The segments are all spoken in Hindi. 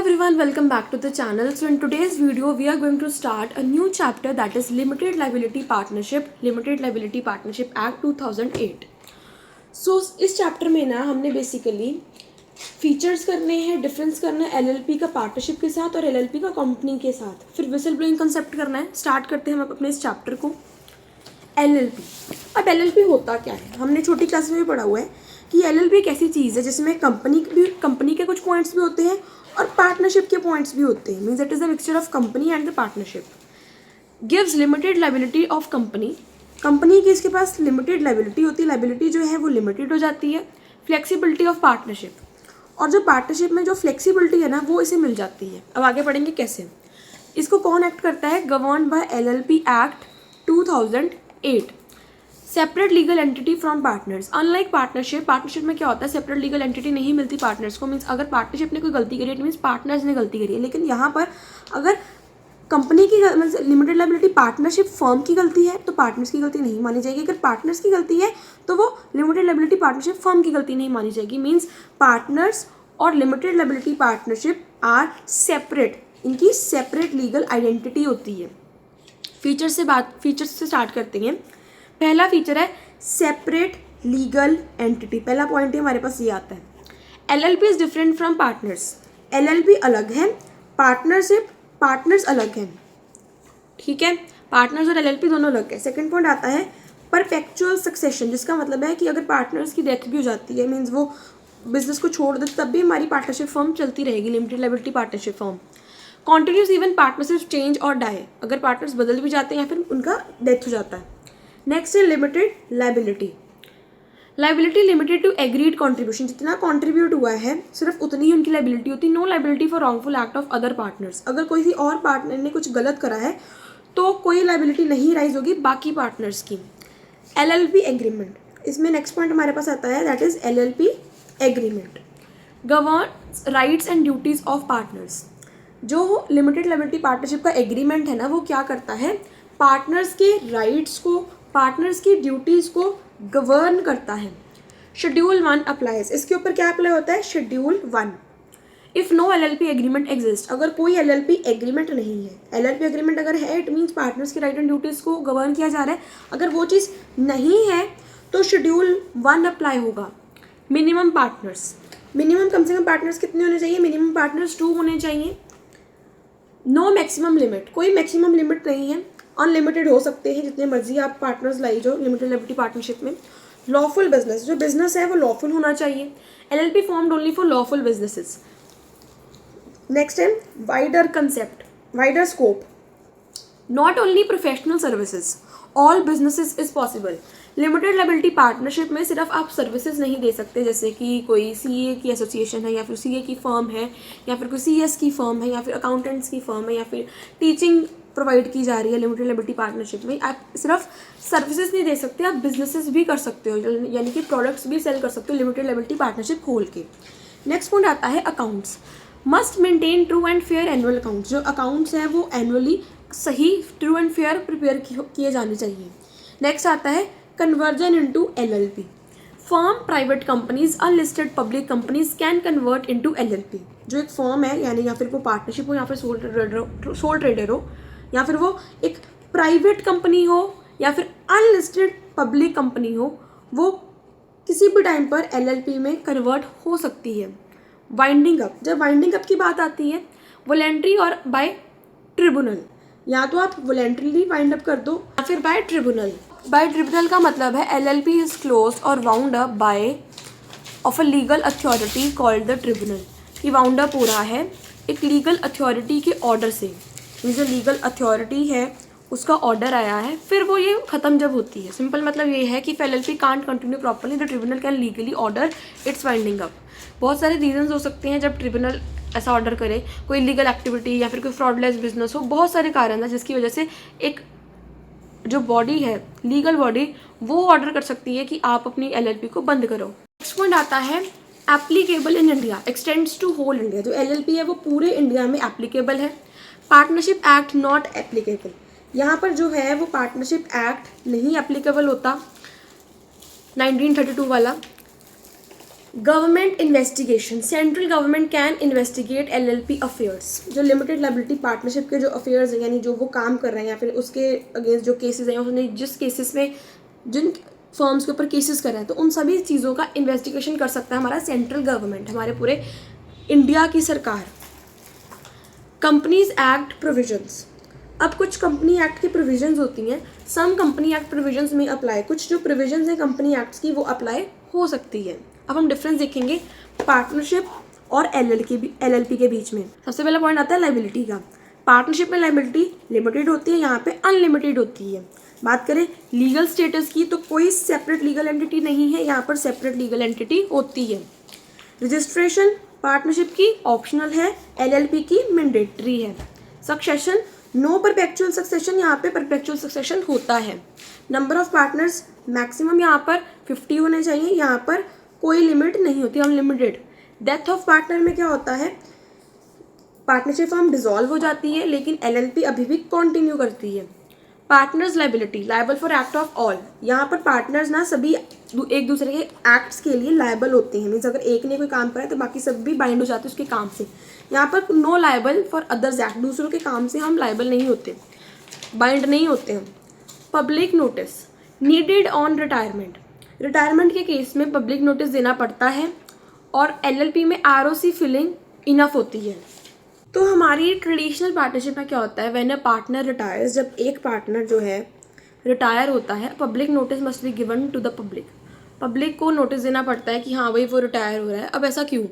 everyone, welcome back to the channel. So in today's video we are going to start a new chapter, that is Limited Liability Partnership Act 2008. So इस चैप्टर में ना हमने बेसिकली फीचर्स करने हैं, डिफरेंस करना है एलएलपी का पार्टनरशिप के साथ और एलएलपी का कंपनी के साथ, फिर विसल ब्लोइंग कंसेप्ट करना है। स्टार्ट करते हैं हम अपने इस चैप्टर को। एलएलपी, अब एलएलपी होता क्या है, हमने छोटी क्लास में भी पढ़ा हुआ है कि एलएलपी एक ऐसी चीज़ है जिसमें कंपनी के कुछ पॉइंट्स भी होते हैं और पार्टनरशिप के पॉइंट्स भी होते हैं। Means it is a mixture of company and the partnership. Gives limited liability of company की इसके पास लिमिटेड लाइबिलिटी होती है, लाइबिलिटी जो है वो लिमिटेड हो जाती है। फ्लेक्सिबिलिटी ऑफ पार्टनरशिप, और जो पार्टनरशिप में जो फ्लेक्सिबिलिटी है ना वो इसे मिल जाती है। अब आगे पढ़ेंगे कैसे। इसको कौन एक्ट करता है, govern by LLP act 2008। Separate legal entity from partners. Unlike partnership में क्या होता है, सेपरेट लीगल एंटिटी नहीं मिलती पार्टनर्स को। मीन्स अगर पार्टनरशिप ने कोई गलती करी है मीन्स पार्टनर्स ने गलती करी है। लेकिन यहाँ पर अगर कंपनी की लिमिटेड लाइबिलिटी पार्टनरशिप फर्म की गलती है तो पार्टनर्स की गलती नहीं मानी जाएगी। अगर पार्टनर्स की गलती है तो वो लिमिटेड लाइबिलिटी पार्टनरशिप फर्म की गलती नहीं मानी जाएगी। मीन्स पार्टनर्स और limited liability partnership are separate, इनकी सेपरेट लीगल आइडेंटिटी होती है। फीचर्स से स्टार्ट करते हैं। पहला फीचर है सेपरेट लीगल एंटिटी। पहला पॉइंट है हमारे पास ये आता है, LLP is different from partners. LLP अलग है, पार्टनर्स अलग हैं। ठीक है, पार्टनर्स और एलएलपी दोनों अलग है। सेकंड पॉइंट आता है परपेचुअल सक्सेशन, जिसका मतलब है कि अगर पार्टनर्स की डेथ भी हो जाती है मीन्स वो बिजनेस को छोड़ दे तब भी हमारी पार्टनरशिप फर्म चलती रहेगी, limited liability partnership firm. Continuous even partnership change और डाई, अगर पार्टनर्स बदल भी जाते हैं या फिर उनका डेथ हो जाता है। नेक्स्ट है limited liability limited to agreed contribution. जितना कॉन्ट्रीब्यूट हुआ है सिर्फ उतनी ही उनकी लाइबिलिटी होती है। No liability for wrongful act of other partners. अगर कोई और पार्टनर ने कुछ गलत करा है तो कोई लाइबिलिटी नहीं राइज होगी बाकी पार्टनर्स की। एलएलपी एग्रीमेंट, इसमें नेक्स्ट पॉइंट हमारे पास आता है, that is LLP agreement. Governs rights and duties of partners. जो लिमिटेड लाइबिलिटी पार्टनरशिप का एग्रीमेंट है ना वो क्या करता है, पार्टनर्स के राइट्स को, पार्टनर्स की ड्यूटीज़ को गवर्न करता है। शेड्यूल 1 अप्लाइज, इसके ऊपर क्या अप्लाई होता है, schedule 1। If no LLP agreement exist, अगर कोई एलएलपी एग्रीमेंट नहीं है, एलएलपी एग्रीमेंट अगर है इट मीन्स पार्टनर्स की राइट एंड ड्यूटीज़ को गवर्न किया जा रहा है। अगर वो चीज़ नहीं है तो शेड्यूल 1 अप्लाई होगा। मिनिमम पार्टनर्स, मिनिमम कम से कम पार्टनर्स कितने होने चाहिए, मिनिमम पार्टनर्स 2 होने चाहिए। नो मैक्सिमम लिमिट, कोई मैक्सिमम लिमिट नहीं है, अनलिमिटेड हो सकते हैं जितने मर्जी आप पार्टनर्स लाई जो लिमिटेड लाइबिलिटी पार्टनरशिप में। लॉफुल बिजनेस, जो बिजनेस है वो लॉफुल होना चाहिए। LLP formed only for lawful businesses. Next है wider concept, wider scope. Not only professional services, all businesses is possible. Limited liability partnership में सिर्फ आप सर्विसेज नहीं दे सकते, जैसे कि कोई सीए की एसोसिएशन है या फिर सीए की फर्म है या फिर कोई सीएस की फर्म है या फिर अकाउंटेंट्स की फर्म है या फिर टीचिंग प्रोवाइड की जा रही है लिमिटेड लाइबिलिटी पार्टनरशिप में। आप सिर्फ सर्विसेज नहीं दे सकते, आप बिजनेसेस भी कर सकते हो, यानी कि प्रोडक्ट्स भी सेल कर सकते हो लिमिटेड लाइबिलिटी पार्टनरशिप खोल के। नेक्स्ट पॉइंट आता है accounts. Must maintain true and fair annual accounts. जो अकाउंट्स हैं वो एनुअली सही, ट्रू एंड फेयर प्रिपेयर किए जाने चाहिए। नेक्स्ट आता है conversion into LLP. Firm, private companies, unlisted public companies can convert into LLP. जो एक फर्म है यानी या फिर वो पार्टनरशिप हो या फिर सोल ट्रेडर हो या फिर वो एक प्राइवेट कंपनी हो या फिर अनलिस्टेड पब्लिक कंपनी हो, वो किसी भी टाइम पर एलएलपी में कन्वर्ट हो सकती है। वाइंडिंग अप, जब वाइंडिंग अप की बात आती है वॉलेंट्री और बाय ट्रिब्यूनल, या तो आप वॉलेंट्रीली वाइंड अप कर दो या फिर बाय ट्रिब्यूनल। बाय ट्रिब्यूनल का मतलब है एलएलपी इज क्लोज्ड और wound up by of a legal authority called the tribunal. ये वाउंड अप हो रहा है एक लीगल अथॉरिटी के ऑर्डर से, जो लीगल अथॉरिटी है उसका ऑर्डर आया है, फिर वो ये ख़त्म जब होती है। सिंपल मतलब ये है कि LLP can't continue properly, the tribunal can legally order it's winding up. बहुत सारे रीजंस हो सकते हैं जब ट्रिब्यूनल ऐसा ऑर्डर करे, कोई लीगल एक्टिविटी या फिर कोई फ्रॉडलेस बिजनेस हो, बहुत सारे कारण हैं जिसकी वजह से एक जो बॉडी है, लीगल बॉडी, वो ऑर्डर कर सकती है कि आप अपनी एलएलपी को बंद करो। नेक्स्ट पॉइंट आता है applicable in India, extends to whole India. जो एलएलपी है वो पूरे इंडिया में एप्लीकेबल है। पार्टनरशिप एक्ट नॉट एप्लीकेबल, यहाँ पर जो है वो पार्टनरशिप एक्ट नहीं एप्लीकेबल होता 1932 वाला। Government investigation, central government can investigate LLP affairs. जो लिमिटेड लायबिलिटी पार्टनरशिप के जो अफेयर्स हैं, यानी जो वो काम कर रहे हैं या फिर उसके अगेंस्ट जो केसेस हैं, उसने जिस केसेस में जिन फर्म्स के ऊपर केसेस कर रहे हैं, तो उन सभी चीज़ों का इन्वेस्टिगेशन कर सकता है हमारा सेंट्रल गवर्नमेंट, हमारे पूरे इंडिया की सरकार। कंपनीज एक्ट प्रोविजंस, अब कुछ कंपनी एक्ट की प्रोविजंस होती हैं, सम कंपनी एक्ट प्रोविजंस में अप्लाई, कुछ जो प्रोविजंस हैं कंपनी एक्ट्स की वो अप्लाई हो सकती है। अब हम डिफरेंस देखेंगे पार्टनरशिप और LLP के बीच में। सबसे पहला पॉइंट आता है लाइबिलिटी का। पार्टनरशिप में लाइबिलिटी लिमिटेड होती है, यहाँ पे अनलिमिटेड होती है। बात करें लीगल स्टेटस की, तो कोई सेपरेट लीगल एंटिटी नहीं है, यहाँ पर सेपरेट लीगल एंटिटी होती है। रजिस्ट्रेशन पार्टनरशिप की ऑप्शनल है, LLP की मैंडेटरी है। सक्सेशन, नो परपेचुअल सक्सेशन, यहाँ पे परपेचुअल सक्सेशन होता है। नंबर ऑफ पार्टनर्स मैक्सिमम यहाँ पर 50 होने चाहिए, यहाँ पर कोई लिमिट नहीं होती, अनलिमिटेड। डेथ ऑफ पार्टनर में क्या होता है, पार्टनरशिप फॉर्म डिसॉल्व हो जाती है लेकिन LLP अभी भी कंटिन्यू करती है। Partners liability, liable for act of all, यहाँ पर पार्टनर्स ना सभी एक दूसरे के एक्ट्स के लिए लायबल होते हैं। मीन्स अगर एक ने कोई काम करा तो बाकी सब भी बाइंड हो जाते हैं उसके काम से। यहाँ पर no liable for others act, दूसरों के काम से हम लायबल नहीं होते, बाइंड नहीं होते हैं। Public notice needed on retirement, retirement के केस में पब्लिक नोटिस देना पड़ता है और LLP में ROC फिलिंग इनफ होती है। तो हमारी ट्रेडिशनल पार्टनरशिप में क्या होता है, व्हेन अ पार्टनर रिटायर्स, जब एक पार्टनर जो है रिटायर होता है, public notice must be given to the public, public को नोटिस देना पड़ता है कि हाँ भाई वो रिटायर हो रहा है। अब ऐसा क्यों,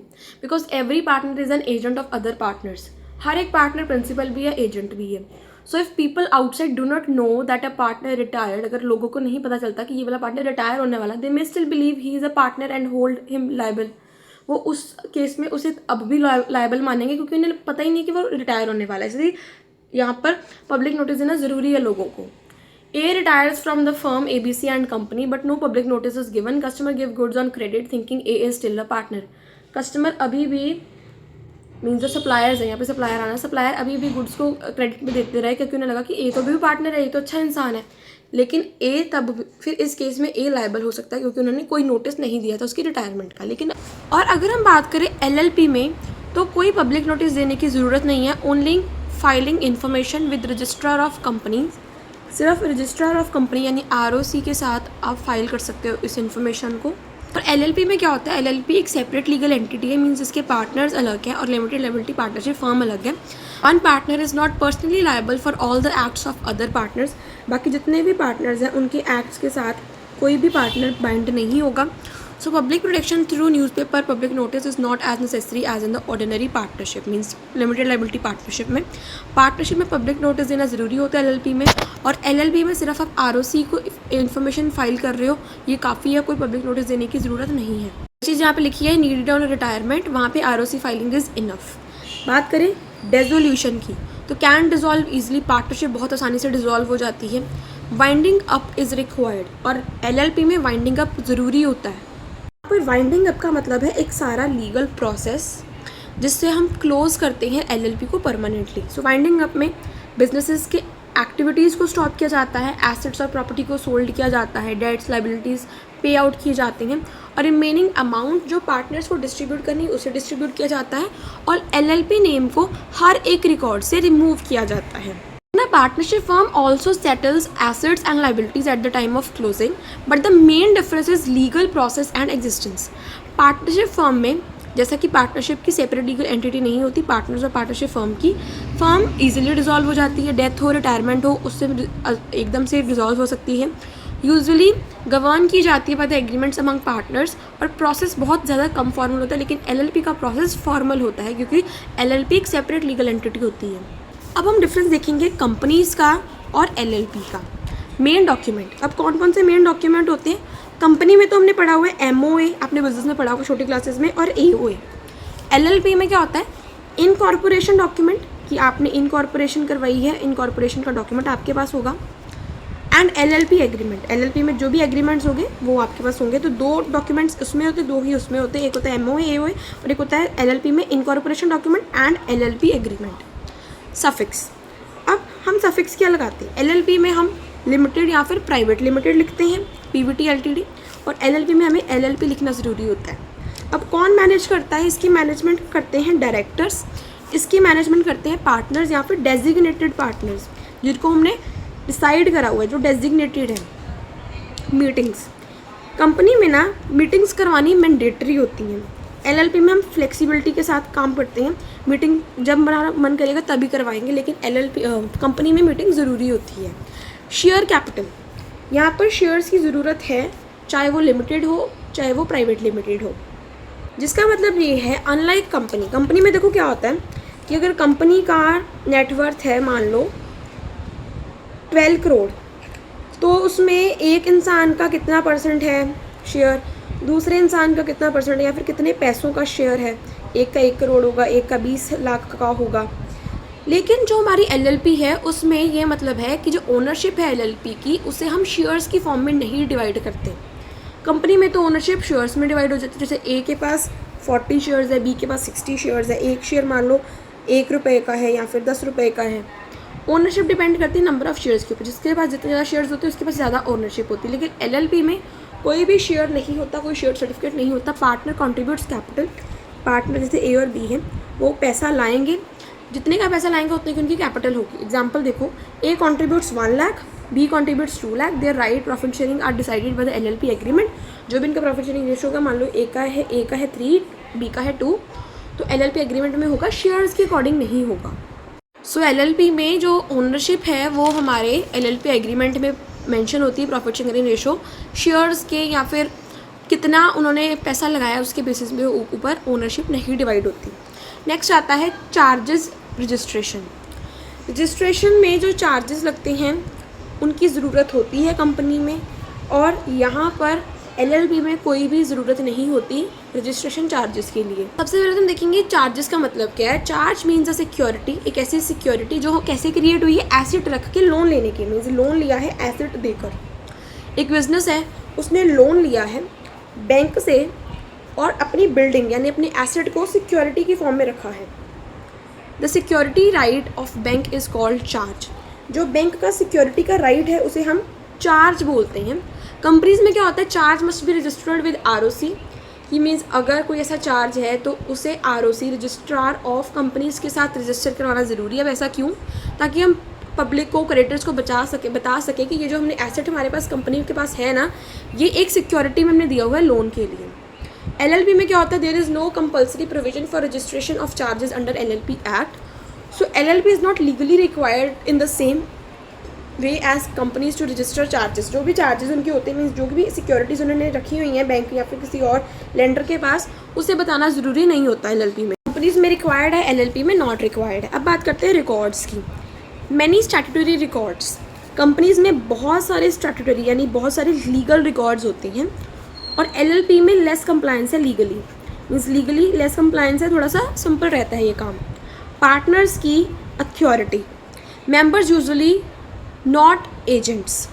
because every partner is an agent of other partners, हर एक पार्टनर प्रिंसिपल भी है, एजेंट भी है। So if people outside do not know that a partner retired, अगर लोगों को नहीं पता चलता कि ये वाला पार्टनर रिटायर होने वाला, they may still believe he is a partner and hold him liable, वो उस केस में उसे अब भी लायबल मानेंगे क्योंकि उन्हें पता ही नहीं कि वो रिटायर होने वाला है। इसलिए यहाँ पर पब्लिक नोटिस देना ज़रूरी है लोगों को। A retires from the firm ABC and company but no public notice is given. Customer give goods on credit thinking A is still a partner. Customer अभी भी मीन्स जो सप्लायर्स है, यहाँ पे सप्लायर आना, सप्लायर अभी भी गुड्स को क्रेडिट में देते रहे क्योंकि उन्हें लगा कि A तो भी पार्टनर है, ये तो अच्छा इंसान है। लेकिन A तब फिर इस केस में A लायबल हो सकता है क्योंकि उन्होंने कोई नोटिस नहीं दिया था उसकी रिटायरमेंट का। लेकिन और अगर हम बात करें LLP में, तो कोई पब्लिक नोटिस देने की ज़रूरत नहीं है, only filing information with registrar of companies, सिर्फ रजिस्ट्रार ऑफ कंपनी यानी ROC के साथ आप फाइल कर सकते हो इस इन्फॉर्मेशन को। और LLP में क्या होता है, LLP एक सेपरेट लीगल एंटिटी है, मीन्स इसके पार्टनर्स अलग हैं और लिमिटेड लायबिलिटी पार्टनरशिप फर्म अलग है। One partner is not personally liable for all the acts of other partners, बाकी जितने भी पार्टनर्स हैं उनके एक्ट्स के साथ कोई भी पार्टनर बाइंड नहीं होगा। So public protection through newspaper public notice is not as necessary as in the ordinary partnership, means limited liability partnership में पब्लिक नोटिस देना ज़रूरी होता है LLP में। और LLP में सिर्फ आप ROC को इन्फॉर्मेशन फाइल कर रहे हो, ये काफ़ी है, कोई पब्लिक नोटिस देने की ज़रूरत नहीं है। चीज़ यहाँ पे लिखी है नीडेड ऑन रिटायरमेंट, वहाँ पे ROC फाइलिंग इज़ इनफ। बात करें डिसोल्यूशन की, तो कैन डिसॉल्व ईजिली, पार्टनरशिप बहुत आसानी से डिसॉल्व हो जाती है। वाइंडिंग अप इज़ रिक्वायर्ड, और LLP में वाइंडिंग अप ज़रूरी होता है। पर वाइंडिंग अप का मतलब है एक सारा लीगल प्रोसेस जिससे हम क्लोज करते हैं LLP को परमानेंटली। सो वाइंडिंग अप में बिजनेसेस के एक्टिविटीज़ को स्टॉप किया जाता है, एसेट्स और प्रॉपर्टी को सोल्ड किया जाता है, डेट्स लायबिलिटीज़ पे आउट किए जाते हैं और रिमेनिंग अमाउंट जो पार्टनर्स को डिस्ट्रीब्यूट करनी है उसे डिस्ट्रीब्यूट किया जाता है और LLP नेम को हर एक रिकॉर्ड से रिमूव किया जाता है। A partnership firm also settles assets and liabilities at the time of closing, but the main difference is legal process and existence. Partnership firm में जैसा कि पार्टनरशिप की सेपरेट लीगल एंटिटी नहीं होती, पार्टनर्स और पार्टनरशिप फर्म की फर्म इजीली डिसॉल्व हो जाती है, डेथ हो, रिटायरमेंट हो, उससे एकदम से डिसॉल्व हो सकती है। यूजुअली गवर्न की जाती है by the agreements among partners और प्रोसेस बहुत ज़्यादा कम फॉर्मल होता है, लेकिन LLP का प्रोसेस फॉर्मल होता है क्योंकि LLP एक सेपरेट लीगल एंटिटी होती है। अब हम डिफरेंस देखेंगे कंपनीज़ का और LLP का। मेन डॉक्यूमेंट, अब कौन कौन से मेन डॉक्यूमेंट होते हैं कंपनी में, तो हमने पढ़ा हुआ है MOA, आपने बिजनेस में पढ़ा होगा छोटी क्लासेस में, और AOA। LLP में क्या होता है, इनकॉर्पोरेशन डॉक्यूमेंट, कि आपने इनकॉर्पोरेशन करवाई है, इनकॉर्पोरेशन का डॉक्यूमेंट आपके पास होगा, एंड LLP एग्रीमेंट। LLP में जो भी एग्रीमेंट्स होंगे वो आपके पास होंगे। तो दो डॉक्यूमेंट्स उसमें होते, दो ही उसमें होते, एक होता है MOA AOA और एक होता है LLP में incorporation document and LLP agreement. Suffix, अब हम सफिक्स क्या लगाते हैं, LLP में हम लिमिटेड या फिर प्राइवेट लिमिटेड लिखते हैं PVT LTD, और LLP में हमें LLP लिखना ज़रूरी होता है। अब कौन मैनेज करता है? इसकी मैनेजमेंट करते हैं डायरेक्टर्स, इसकी मैनेजमेंट करते हैं पार्टनर्स या फिर डेजिग्नेटेड पार्टनर्स, जिनको हमने डिसाइड करा हुआ है, जो डेजिग्नेटेड है। मीटिंग्स, कंपनी में ना मीटिंग्स करवानी मैंडेटरी होती हैं। एलएलपी में हम फ्लेक्सिबिलिटी के साथ काम करते हैं, मीटिंग जब हमारा मन करेगा तभी करवाएंगे, लेकिन एलएलपी कंपनी में मीटिंग ज़रूरी होती है। शेयर कैपिटल, यहाँ पर शेयर्स की ज़रूरत है, चाहे वो लिमिटेड हो चाहे वो प्राइवेट लिमिटेड हो, जिसका मतलब ये है अनलाइक कंपनी में देखो क्या होता है कि अगर कंपनी का नेटवर्थ है मान लो 12 करोड़, तो उसमें एक इंसान का कितना परसेंट है शेयर, दूसरे इंसान का कितना परसेंट है, या फिर कितने पैसों का शेयर है, एक का 1 करोड़ होगा, एक का 20 लाख का होगा। लेकिन जो हमारी एलएलपी है उसमें ये मतलब है कि जो ओनरशिप है एलएलपी की, उसे हम शेयर्स की फॉर्म में नहीं डिवाइड करते। कंपनी में तो ओनरशिप शेयर्स में डिवाइड हो जाती है, जैसे ए के पास 40 शेयर्स है, बी के पास 60 शेयर्स है, एक शेयर मान लो 1 रुपये का है या फिर 10 रुपये का है। ओनरशिप डिपेंड करती है नंबर ऑफ़ शेयर्स के ऊपर, जिसके पास जितने ज़्यादा शेयर्स होते हैं उसके पास ज़्यादा ओनरशिप होती है। लेकिन एलएलपी में कोई भी शेयर नहीं होता, कोई शेयर सर्टिफिकेट नहीं होता। पार्टनर कॉन्ट्रीब्यूट्स कैपिटल, पार्टनर जैसे ए और बी हैं वो पैसा लाएंगे, जितने का पैसा लाएंगे उतने की उनकी कैपिटल होगी। एग्जाम्पल देखो, A contributes 1 lakh, B contributes 2 lakh, their right profit sharing are decided by the LLP agreement. जो भी इनका प्रॉफिट शेयरिंग रेशियो होगा, मान लो ए का है 3, बी का है 2, तो एलएलपी एग्रीमेंट में होगा, शेयर्स के अकॉर्डिंग नहीं होगा। सो एलएलपी में जो ओनरशिप है वो हमारे एलएलपी एग्रीमेंट में मेंशन होती है, प्रॉफिट शेयरिंग रेशो शेयर्स के या फिर कितना उन्होंने पैसा लगाया उसके बेसिस में ऊपर ओनरशिप नहीं डिवाइड होती। नेक्स्ट आता है चार्जेस रजिस्ट्रेशन। रजिस्ट्रेशन में जो चार्जेस लगते हैं उनकी ज़रूरत होती है कंपनी में, और यहाँ पर एलएलपी में कोई भी ज़रूरत नहीं होती रजिस्ट्रेशन चार्जेस के लिए। सबसे पहले हम देखेंगे चार्जेस का मतलब क्या है। चार्ज मीन्स अ सिक्योरिटी, एक ऐसी सिक्योरिटी जो कैसे क्रिएट हुई है, एसेट रख के लोन लेने के, मीन्स लोन लिया है एसेट देकर। एक बिजनेस है, उसने लोन लिया है बैंक से और अपनी बिल्डिंग यानी अपनी एसेट को सिक्योरिटी की फॉर्म में रखा है। The security right of bank is called charge. जो बैंक का सिक्योरिटी का राइट है उसे हम चार्ज बोलते हैं। कंपनीज़ में क्या होता है, charge must be registered with ROC. ये मीन्स अगर कोई ऐसा चार्ज है तो उसे आरओसी रजिस्ट्रार ऑफ कंपनीज़ के साथ रजिस्टर करवाना ज़रूरी है। वैसा क्यों? ताकि हम पब्लिक को, क्रेडिटर्स को बता सके कि ये जो हमने एसेट हमारे पास कंपनी के पास है ना, ये एक सिक्योरिटी में हमने दिया हुआ है लोन के लिए। एलएलपी में क्या होता है, there is no compulsory provision for registration of charges under LLP act. So LLP is not legally required in the same way as companies to register charges. जो भी चार्जेस उनके होते हैं, मीन्स जो भी सिक्योरिटीज़ उन्होंने रखी हुई हैं बैंक या फिर किसी और लेंडर के पास, उसे बताना ज़रूरी नहीं होता एलएलपी में। कंपनीज में रिक्वायर्ड है, एलएलपी में नॉट रिक्वायर्ड है। अब बात करते हैं रिकॉर्ड्स की। मैनी स्टैट्यूटरी रिकॉर्ड्स, कंपनीज में बहुत सारे स्टैट्यूटरी यानी बहुत सारे लीगल रिकॉर्ड्स होते हैं, और एलएलपी में लेस कंप्लायंस है legally, means legally less compliance है, थोड़ा सा सिंपल रहता है ये काम। पार्टनर्स की authority, members usually not agents.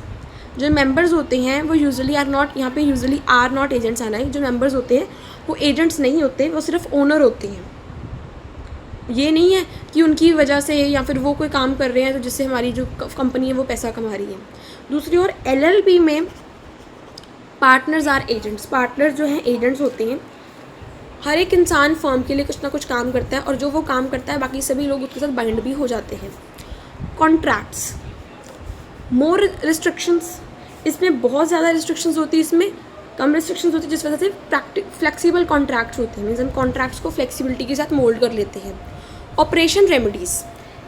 जो मेंबर्स होते हैं वो यूजुअली आर नॉट, यहाँ पे यूजुअली आर नॉट एजेंट्स आना है। जो मेंबर्स होते हैं वो एजेंट्स नहीं होते, वो सिर्फ ओनर होते हैं। ये नहीं है कि उनकी वजह से या फिर वो कोई काम कर रहे हैं तो जिससे हमारी जो कंपनी है वो पैसा कमा रही है। दूसरी ओर एलएलपी में पार्टनर्स आर एजेंट्स। पार्टनर्स जो हैं एजेंट्स होते हैं। हर एक इंसान फर्म के लिए कुछ ना कुछ काम करता है, और जो वो काम करता है बाकी सभी लोग उसके साथ बाइंड भी हो जाते हैं। कॉन्ट्रैक्ट्स, मोर रिस्ट्रिक्शंस, इसमें बहुत ज़्यादा रिस्ट्रिक्शंस होती है, इसमें कम रिस्ट्रिक्शंस होती है, जिस वजह से फ्लेक्सिबल कॉन्ट्रैक्ट्स होते हैं, मीन्स हम कॉन्ट्रैक्ट्स को फ्लेक्सिबिलिटी के साथ मोल्ड कर लेते हैं। ऑपरेशन रेमेडीज़,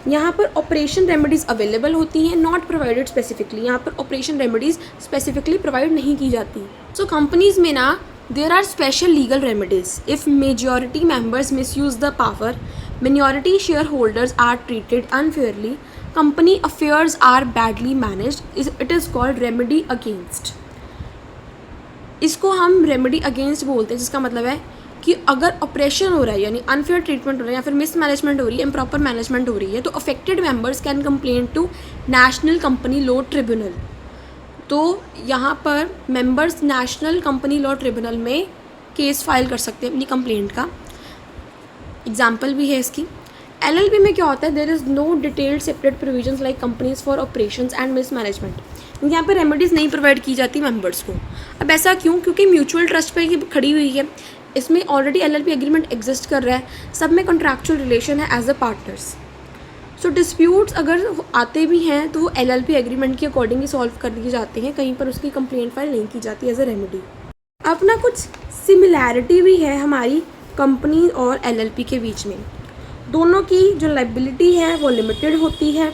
यहाँ पर ऑपरेशन रेमेडीज़ अवेलेबल होती हैं, नॉट प्रोवाइडेड स्पेसिफिकली। यहाँ पर ऑपरेशन रेमेडीज़ स्पेसिफिकली प्रोवाइड नहीं की जाती। सो कंपनीज़ में ना there are special legal remedies if majority members misuse the power, minority shareholders are treated unfairly, company affairs are badly managed, it is called remedy against। इसको हम रेमेडी अगेंस्ट बोलते हैं, जिसका मतलब है कि अगर ऑपरेशन हो रहा है यानी अनफेयर ट्रीटमेंट हो रहा है या फिर मिसमैनेजमेंट हो रही है, इम्प्रॉपर मैनेजमेंट हो रही है, तो affected members can complain to National Company Law Tribunal. तो यहाँ पर members National Company Law Tribunal में केस फाइल कर सकते हैं अपनी कंप्लेंट का। एग्जाम्पल भी है इसकी। एलएलपी में क्या होता है, there is no detailed separate provisions like companies for operations and mismanagement. यहाँ पर रेमेडीज़ नहीं प्रोवाइड की जाती मेंबर्स को। अब ऐसा क्यों? क्योंकि म्यूचुअल ट्रस्ट पे ये खड़ी हुई है। इसमें ऑलरेडी LLP एग्रीमेंट एग्जिस्ट कर रहा है, सब में कॉन्ट्रैक्चुअल रिलेशन है as a partners. So disputes अगर आते भी हैं तो वो LLP एग्रीमेंट के अकॉर्डिंग ही सॉल्व कर दिए जाते हैं, कहीं पर उसकी कंप्लेंट फाइल नहीं की जाती एज अ रेमेडी। अपना कुछ सिमिलैरिटी भी है हमारी कंपनी और LLP के बीच में। दोनों की जो लाइबिलिटी है वो लिमिटेड होती है,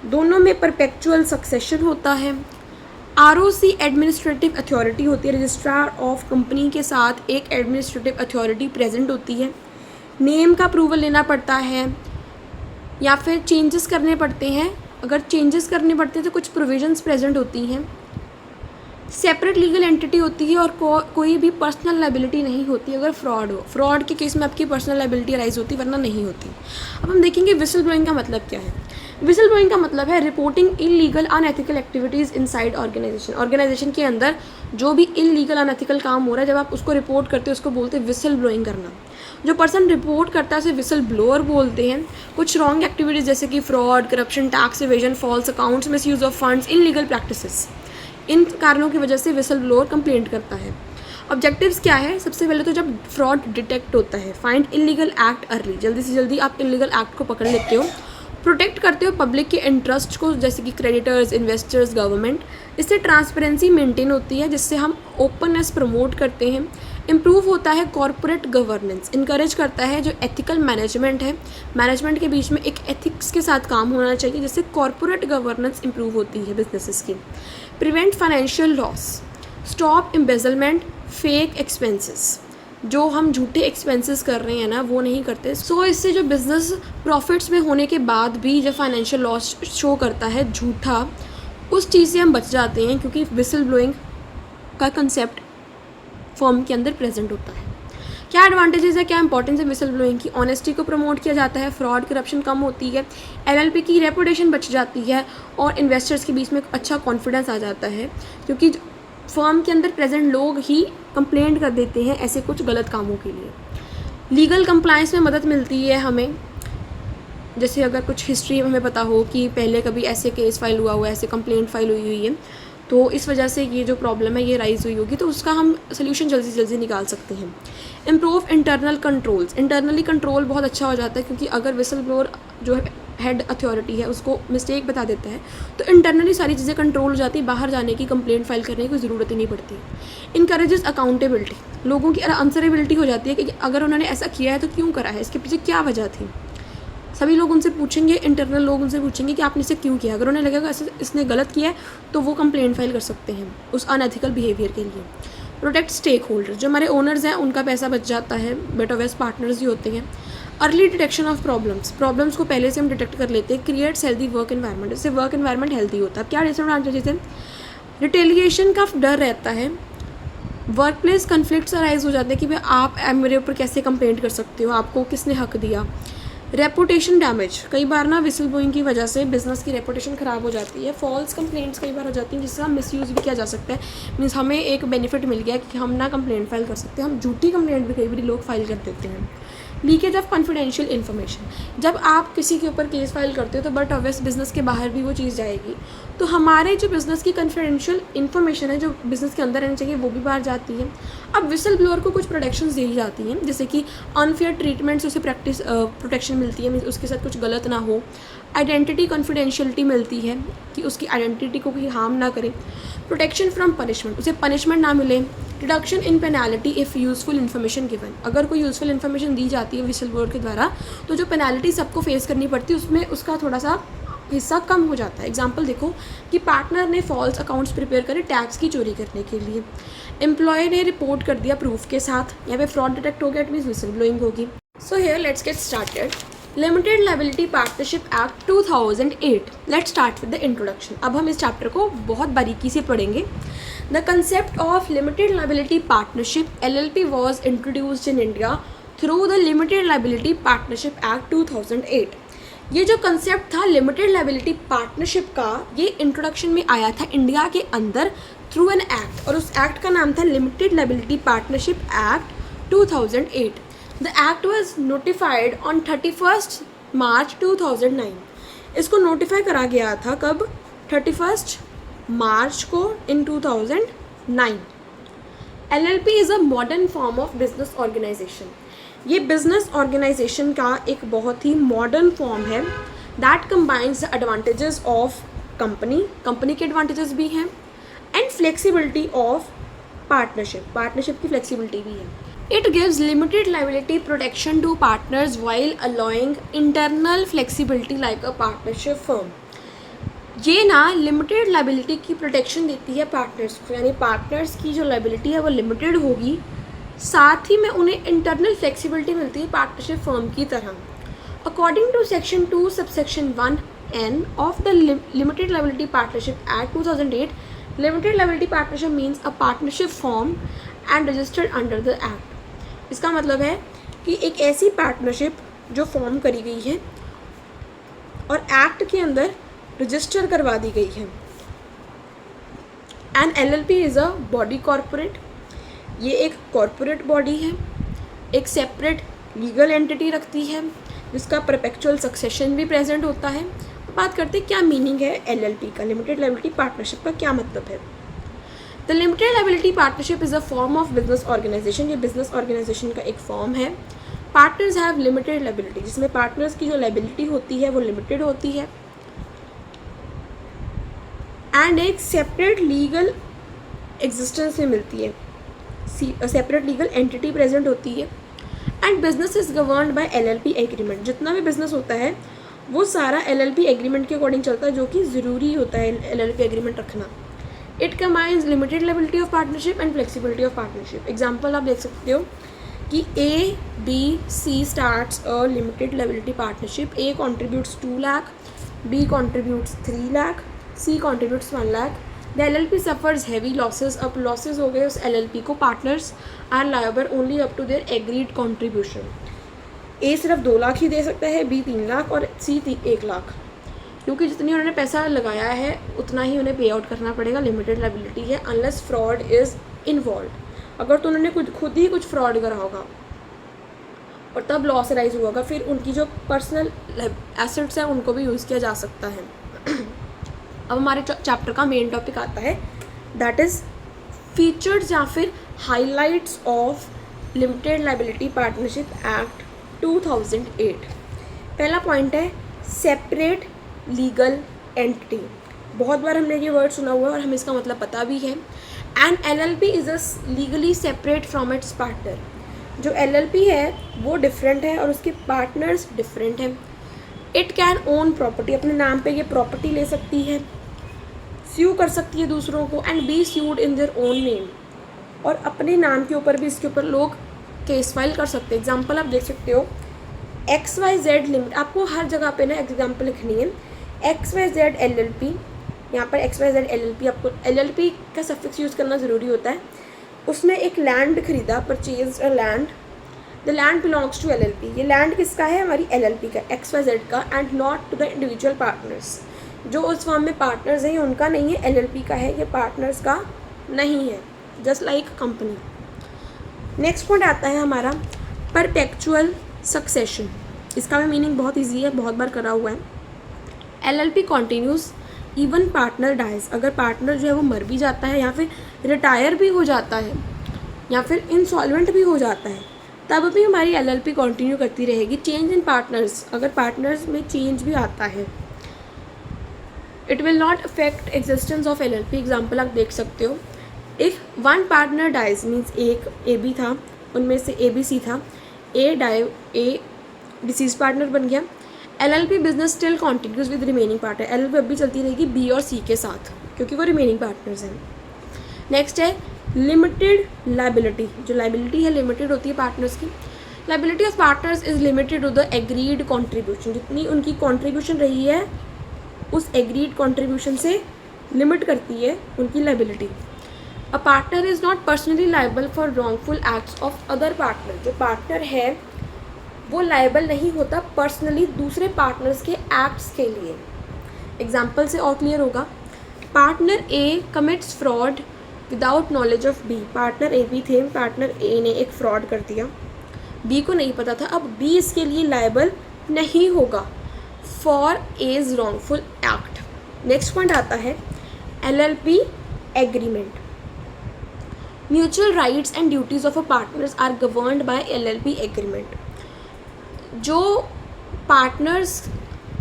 दोनों में परपेचुअल सक्सेशन होता है। ROC एडमिनिस्ट्रेटिव अथॉरिटी होती है, रजिस्ट्रार ऑफ कंपनी के साथ एक एडमिनिस्ट्रेटिव अथॉरिटी प्रेजेंट होती है। नेम का अप्रूवल लेना पड़ता है या फिर चेंजेस करने पड़ते हैं, अगर चेंजेस करने पड़ते हैं तो कुछ प्रोविजंस प्रेजेंट होती हैं। सेपरेट लीगल एंटिटी होती है और कोई भी पर्सनल लाइबिलिटी नहीं होती अगर फ्रॉड हो। फ्रॉड के केस में आपकी पर्सनल लाइबिलिटी राइज होती, वरना नहीं होती। अब हम देखेंगे विसल ब्लोइंग का मतलब क्या है। विसल ब्लोइंग का मतलब है reporting illegal unethical activities inside organization. Organization के अंदर जो भी इलीगल अनएथिकल काम हो रहा है, जब आप उसको रिपोर्ट करते हो उसको बोलते हैं विसल ब्लोइंग करना। जो पर्सन रिपोर्ट करता है उसे विसल ब्लोअर बोलते हैं। कुछ रॉन्ग एक्टिविटीज़ जैसे कि fraud, corruption, tax evasion, false accounts, misuse of funds, illegal practices, इन कारणों की वजह से विसल ब्लोअर कंप्लेंट करता है। ऑब्जेक्टिव्स क्या है? सबसे पहले तो जब फ्रॉड डिटेक्ट होता है, फाइंड इलीगल एक्ट अर्ली, जल्दी से जल्दी आप इलीगल एक्ट को पकड़ लेते हो। प्रोटेक्ट करते हो पब्लिक के इंटरेस्ट को, जैसे कि क्रेडिटर्स, इन्वेस्टर्स, गवर्नमेंट। इससे ट्रांसपेरेंसी मेंटेन होती है, जिससे हम ओपननेस प्रमोट करते हैं। इम्प्रूव होता है कॉरपोरेट गवर्नेंस, इनकरेज करता है जो एथिकल मैनेजमेंट है, मैनेजमेंट के बीच में एक एथिक्स के साथ काम होना चाहिए, जिससे कॉरपोरेट गवर्नेंस इम्प्रूव होती है बिजनेसेस की। Prevent financial loss, stop embezzlement, fake expenses, जो हम झूठे एक्सपेंसेस कर रहे हैं ना वो नहीं करते। सो इससे जो बिज़नेस प्रॉफिट्स में होने के बाद भी जब फाइनेंशियल लॉस शो करता है झूठा, उस चीज़ से हम बच जाते हैं, क्योंकि विसल ब्लोइंग का कंसेप्ट फर्म के अंदर प्रेजेंट होता है। क्या एडवांटेजेस है, क्या इंपॉर्टेंस है विसल ब्लोइंग की? ऑनेस्टी को प्रमोट किया जाता है, फ्रॉड करप्शन कम होती है, LLP की रेपुटेशन बच जाती है और इन्वेस्टर्स के बीच में अच्छा कॉन्फिडेंस आ जाता है, क्योंकि फर्म के अंदर प्रेजेंट लोग ही कंप्लेंट कर देते हैं ऐसे कुछ गलत कामों के लिए। लीगल कंप्लायंस में मदद मिलती है हमें, जैसे अगर कुछ हिस्ट्री हमें पता हो कि पहले कभी ऐसे केस फाइल हुआ है, ऐसे कंप्लेंट फाइल हुई है, तो इस वजह से ये जो प्रॉब्लम है ये राइज हुई होगी, तो उसका हम सोल्यूशन जल्दी से जल्दी निकाल सकते हैं। Improve internal controls, internally control बहुत अच्छा हो जाता है, क्योंकि अगर विसल ब्लोअर जो हेड अथॉरिटी है उसको मिस्टेक बता देता है तो इंटरनली सारी चीज़ें कंट्रोल हो जाती है, बाहर जाने की, कंप्लेंट फाइल करने की ज़रूरत ही नहीं पड़ती। इनकरेजेस अकाउंटेबिलिटी, लोगों की आंसरेबिलिटी हो जाती है कि अगर उन्होंने ऐसा किया है तो क्यों करा है, इसके पीछे क्या वजह थी। सभी लोग उनसे पूछेंगे, इंटरनल लोग उनसे पूछेंगे कि आपने इसे क्यों किया। अगर उन्हें लगेगा इसने गलत किया है तो वो कंप्लेंट फाइल कर सकते हैं उस अनएथिकल बिहेवियर के लिए। प्रोटेक्ट स्टेक होल्डर, जो हमारे ओनर्स हैं उनका पैसा बच जाता है, बेटर वेस्ट पार्टनर्स ही होते हैं। अर्ली डिटेक्शन ऑफ प्रॉब्लम्स को पहले से हम डिटेक्ट कर लेते हैं। क्रिएट्स हेल्दी वर्क एनवायरनमेंट, इससे वर्क एनवायरनमेंट हेल्दी होता है। क्या डिसएडवांटेजेस हैं? रिटेलिएशन का डर रहता है, वर्क प्लेस कन्फ्लिक्ट्स अराइज हो जाते हैं कि भाई आप मेरे ऊपर कैसे कंप्लेंट कर सकते हो, आपको किसने हक दिया। रेपुटेशन डैमेज, कई बार ना विसल ब्लोइंग की वजह से बिजनेस की रेपुटेशन ख़राब हो जाती है। फॉल्स कंप्लेंट्स कई बार हो जाती हैं जिससे हम मिसयूज़ भी किया जा सकता है। मीन्स हमें एक बेनिफिट मिल गया कि हम ना कंप्लेंट फाइल कर सकते हैं, हम झूठी कंप्लेंट भी कई बार लोग फाइल कर देते हैं। लीकेज ऑफ कॉन्फिडेंशियल इन्फॉर्मेशन, जब आप किसी के ऊपर केस फाइल करते हो तो बट ऑब्वियस बिजनेस के बाहर भी वो चीज़ जाएगी, तो हमारे जो बिज़नेस की कॉन्फिडेंशियल इन्फॉर्मेशन है जो बिज़नेस के अंदर रहनी चाहिए वो भी बाहर जाती है। अब विसल ब्लोअर को कुछ प्रोटेक्शंस दी जाती हैं, जैसे कि अनफेयर ट्रीटमेंट से उसे प्रोटेक्शन मिलती है, उसके साथ कुछ गलत ना हो। आइडेंटिटी कॉन्फिडेंशियलिटी मिलती है कि उसकी आइडेंटिटी को कोई हार्म ना करे। प्रोटेक्शन फ्रॉम पनिशमेंट, उसे पनिशमेंट ना मिले। Reduction in penalty if useful information given, अगर कोई यूज़फुल इन्फॉर्मेशन दी जाती है विसल ब्लोअर के द्वारा तो जो पेनाल्टी सबको फेस करनी पड़ती है उसमें उसका थोड़ा सा हिस्सा कम हो जाता है। एग्जाम्पल देखो कि पार्टनर ने फॉल्स अकाउंट्स प्रिपेयर करे टैक्स की चोरी करने के लिए, एम्प्लॉय ने रिपोर्ट कर दिया प्रूफ के साथ, यहाँ पे फ्रॉड डिटेक्ट हो गया, इट मीन्स विसल ब्लोइंग होगी। So here let's get started. Limited liability partnership act 2008, let's start with the introduction. अब हम इस चैप्टर को बहुत बारीकी से पढ़ेंगे। The concept of limited liability partnership LLP was introduced in India through the limited liability partnership act 2008। ये जो कंसेप्ट था लिमिटेड लायबिलिटी पार्टनरशिप का, ये इंट्रोडक्शन में आया था इंडिया के अंदर थ्रू एन एक्ट, और उस एक्ट का नाम था limited liability partnership act 2008। The act was notified on 31 मार्च 2009। इसको नोटिफाई करा गया था कब? 31 मार्च को in 2009। LLP is a modern form of business organization. ये बिजनेस ऑर्गेनाइजेशन का एक बहुत ही मॉडर्न फॉर्म है that combines the advantages of company के एडवांटेजेस भी हैं एंड फ्लेक्सिबिलिटी ऑफ पार्टनरशिप की फ्लेक्सिबिलिटी भी है। It gives limited liability protection to partners while allowing internal flexibility like a partnership firm. ये ना लिमिटेड लाइबिलिटी की प्रोटेक्शन देती है पार्टनर्स को, यानी पार्टनर्स की जो लाइबिलिटी है वो लिमिटेड होगी, साथ ही में उन्हें इंटरनल फ्लेक्सिबिलिटी मिलती है पार्टनरशिप फर्म की तरह। According to section 2 subsection 1N of the limited liability partnership act 2008, limited liability partnership means a partnership form and registered under the act. इसका मतलब है कि एक ऐसी पार्टनरशिप जो फॉर्म करी गई है और एक्ट के अंदर रजिस्टर करवा दी गई है। An LLP is a body corporate, ये एक कॉरपोरेट बॉडी है, एक सेपरेट लीगल एंटिटी रखती है जिसका परपेचुअल सक्सेशन भी प्रेजेंट होता है। बात करते हैं क्या मीनिंग है LLP का, लिमिटेड लाइबिलिटी पार्टनरशिप का क्या मतलब है। The limited liability partnership is a form of business organization, ये बिजनेस ऑर्गेनाइजेशन का एक फॉर्म है। पार्टनर्स हैव लिमिटेड लाइबिलिटी, जिसमें पार्टनर्स की जो लाइबिलिटी होती है वो लिमिटेड होती है एंड एक सेपरेट लीगल एग्जिस्टेंस में मिलती है, सेपरेट लीगल एंटिटी प्रेजेंट होती है and business is governed bye LLP agreement. जितना भी बिजनेस होता है वो सारा LLP एग्रीमेंट के अकॉर्डिंग चलता है, जो कि ज़रूरी होता है LLP एग्रीमेंट रखना। It combines limited liability of partnership and flexibility of partnership. Example आप देख सकते हो कि ABC starts a limited liability partnership. A contributes 2 lakh, B contributes 3 lakh, C contributes 1 lakh. The LLP suffers heavy losses. अब losses हो गए उस LLP को, partners are liable only up to their agreed contribution. A सिर्फ 2 लाख ही दे सकता है, B 3 लाख और C 1 लाख, क्योंकि जितनी उन्होंने पैसा लगाया है उतना ही उन्हें पे आउट करना पड़ेगा। लिमिटेड लाइबिलिटी है अनलेस फ्रॉड इज़ इन्वॉल्व। अगर तो उन्होंने खुद ही कुछ फ्रॉड करा होगा और तब लॉस राइज हुआ होगा, फिर उनकी जो पर्सनल एसेट्स हैं उनको भी यूज़ किया जा सकता है। अब हमारे चैप्टर का मेन टॉपिक आता है, दैट इज़ फीचर्स या फिर highlights of limited liability partnership act 2008। पहला पॉइंट है सेपरेट लीगल एंटिटी। बहुत बार हमने ये वर्ड सुना हुआ है और हमें इसका मतलब पता भी है। An LLP is a legally separate from its partner. जो LLP है वो डिफरेंट है और उसके पार्टनर्स डिफरेंट हैं। इट कैन ओन प्रॉपर्टी, अपने नाम पे ये प्रॉपर्टी ले सकती है, स्यू कर सकती है दूसरों को and be sued in their own name, और अपने नाम के ऊपर भी इसके ऊपर लोग केस फाइल कर सकते हैं। एग्जाम्पल आप देख सकते हो XYZ लिमिट, आपको हर जगह पे ना एग्जाम्पल लिखनी है। XYZ LLP, यहाँ पर XYZ LLP, आपको LLP का सफिक्स यूज़ करना ज़रूरी होता है। उसने एक लैंड खरीदा, purchase a land, the land belongs to LLP। ये लैंड किसका है? हमारी LLP का, XYZ का, and not to the individual partners. जो उस फॉर्म में पार्टनर्स हैं उनका नहीं है, LLP का है, ये पार्टनर्स का नहीं है, just like company. Next point आता है हमारा परपेचुअल सक्सेशन। इसका भी मीनिंग बहुत ईजी है, बहुत बार करा हुआ है। LLP continues even partner dies. अगर पार्टनर जो है वो मर भी जाता है या फिर रिटायर भी हो जाता है या फिर इंसॉल्वेंट भी हो जाता है, तब भी हमारी LLP कंटिन्यू करती रहेगी। चेंज इन पार्टनर्स, अगर पार्टनर्स में चेंज भी आता है, it will not affect existence of LLP। Example आप देख सकते हो, if one partner dies means एक AB था, उनमें से ABC था, A डिसीज पार्टनर बन गया, LLP business still continues with remaining partner. LLP अब भी चलती रहेगी B और C के साथ, क्योंकि वो रिमेनिंग पार्टनर्स हैं। नेक्स्ट है लिमिटेड लाइबिलिटी। जो लाइबिलिटी है लिमिटेड होती है पार्टनर्स की। Liability of partners is limited to the agreed contribution. जितनी उनकी कॉन्ट्रीब्यूशन रही है उस एग्रीड कॉन्ट्रीब्यूशन से लिमिट करती है उनकी liability. A partner is not personally liable for wrongful acts of other partner. जो पार्टनर है वो लाइबल नहीं होता पर्सनली दूसरे पार्टनर्स के एक्ट्स के लिए। एग्जाम्पल से और क्लियर होगा, partner A commits fraud without knowledge of B। Partner A भी थे, पार्टनर A ने एक फ्रॉड कर दिया, B को नहीं पता था, अब B इसके लिए लाइबल नहीं होगा for as wrongful act. Next point आता है LLP agreement. Mutual rights and duties of a partners are governed by LLP agreement. जो पार्टनर्स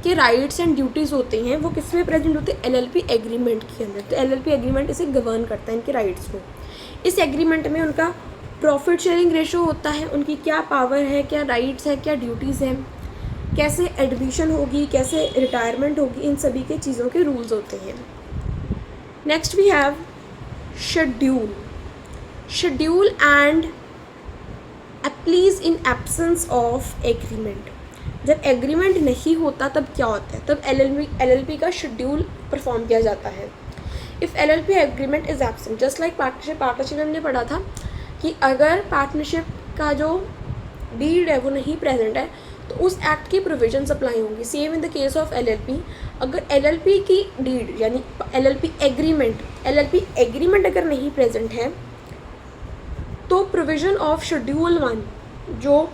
के राइट्स एंड ड्यूटीज़ होते हैं वो किस में प्रेजेंट होते हैं? LLP एग्रीमेंट के अंदर। तो LLP एग्रीमेंट इसे गवर्न करता है, इनके राइट्स को। इस एग्रीमेंट में उनका प्रॉफिट शेयरिंग रेशो होता है, उनकी क्या पावर है, क्या राइट्स है, क्या ड्यूटीज़ हैं, कैसे एडमिशन होगी, कैसे रिटायरमेंट होगी, इन सभी के चीज़ों के रूल्स होते हैं। Next we have schedule. Schedule and applies in absence of agreement. जब एग्रीमेंट नहीं होता तब क्या होता है? तब LLP का शेड्यूल परफॉर्म किया जाता है। If LLP agreement is absent, just like partnership में हमने पढ़ा था कि अगर पार्टनरशिप का जो डीड है वो नहीं प्रेजेंट है तो उस एक्ट की प्रोविजंस अप्लाई होंगी। Same in the case of LLP, अगर LLP की डीड यानी LLP एग्रीमेंट अगर नहीं प्रेजेंट है तो प्रोविज़न ऑफ शेड्यूल 1, जो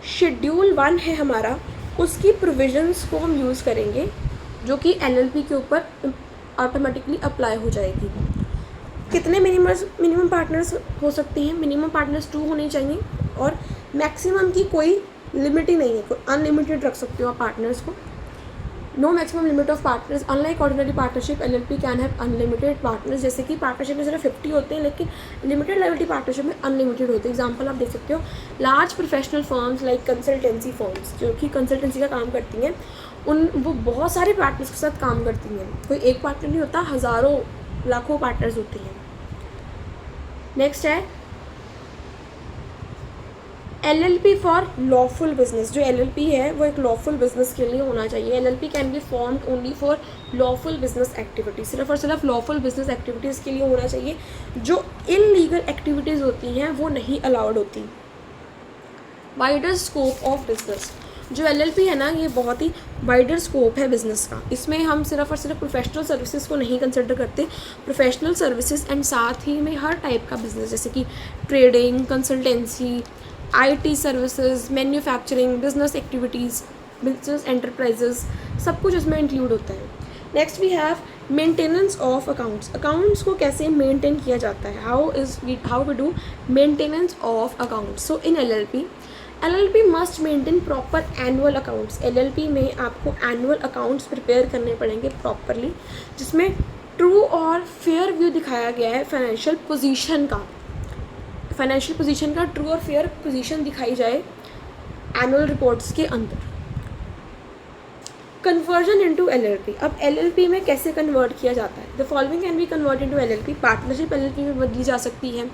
शेड्यूल 1 है हमारा, उसकी प्रोविजंस को हम यूज़ करेंगे जो कि LLP के ऊपर ऑटोमेटिकली अप्लाई हो जाएगी। कितने मिनिमम पार्टनर्स हो सकते हैं? मिनिमम पार्टनर्स 2 होने चाहिए और मैक्सिमम की कोई लिमिट ही नहीं है, कोई अनलिमिटेड रख सकते हो आप पार्टनर्स को। No maximum limit of partners. Unlike ordinary partnership, LLP can have unlimited partners. जैसे कि पार्टनरशिप में सिर्फ 50 होते हैं लेकिन लिमिटेड लायबिलिटी पार्टनरशिप में अनलिमिटेड होते हैं। एग्जांपल आप देख सकते हो, large professional firms like consultancy firms जो कि कंसल्टेंसी का काम करती हैं, वो बहुत सारे पार्टनर्स के साथ काम करती हैं। कोई एक पार्टनर नहीं होता, हज़ारों लाखों पार्टनर्स होते हैं। नेक्स्ट है LLP फॉर लॉफुल बिजनेस। जो LLP है वो एक लॉफुल बिजनेस के लिए होना चाहिए। LLP can be formed only for lawful business activities. सिर्फ और सिर्फ लॉफुल बिजनेस एक्टिविटीज़ के लिए होना चाहिए। जो इलीगल एक्टिविटीज़ होती हैं वो नहीं अलाउड होती। Wider scope of business. जो LLP है ना, ये बहुत ही वाइडर स्कोप है बिज़नेस का। इसमें हम सिर्फ और सिर्फ प्रोफेशनल सर्विसेज को नहीं कंसिडर करते। प्रोफेशनल सर्विसेज एंड साथ ही में हर टाइप का बिजनेस, जैसे कि trading, consultancy, IT services, manufacturing, business activities, business enterprises, सब कुछ इसमें इंक्लूड होता है। Next we have maintenance of accounts. Accounts को कैसे मेंटेन किया जाता है? How we do maintenance of accounts. So in LLP must maintain proper annual accounts. LLP में आपको एनुअल अकाउंट्स प्रिपेयर करने पड़ेंगे प्रॉपरली, जिसमें ट्रू और फेयर व्यू दिखाया गया है फाइनेंशियल पोजीशन का। ट्रू और फेयर पोजीशन दिखाई जाए एनुअल रिपोर्ट्स के अंदर। Conversion into LLP। अब LLP में कैसे कन्वर्ट किया जाता है? The following can be convert into LLP। Partnership LLP में बदली जा सकती है।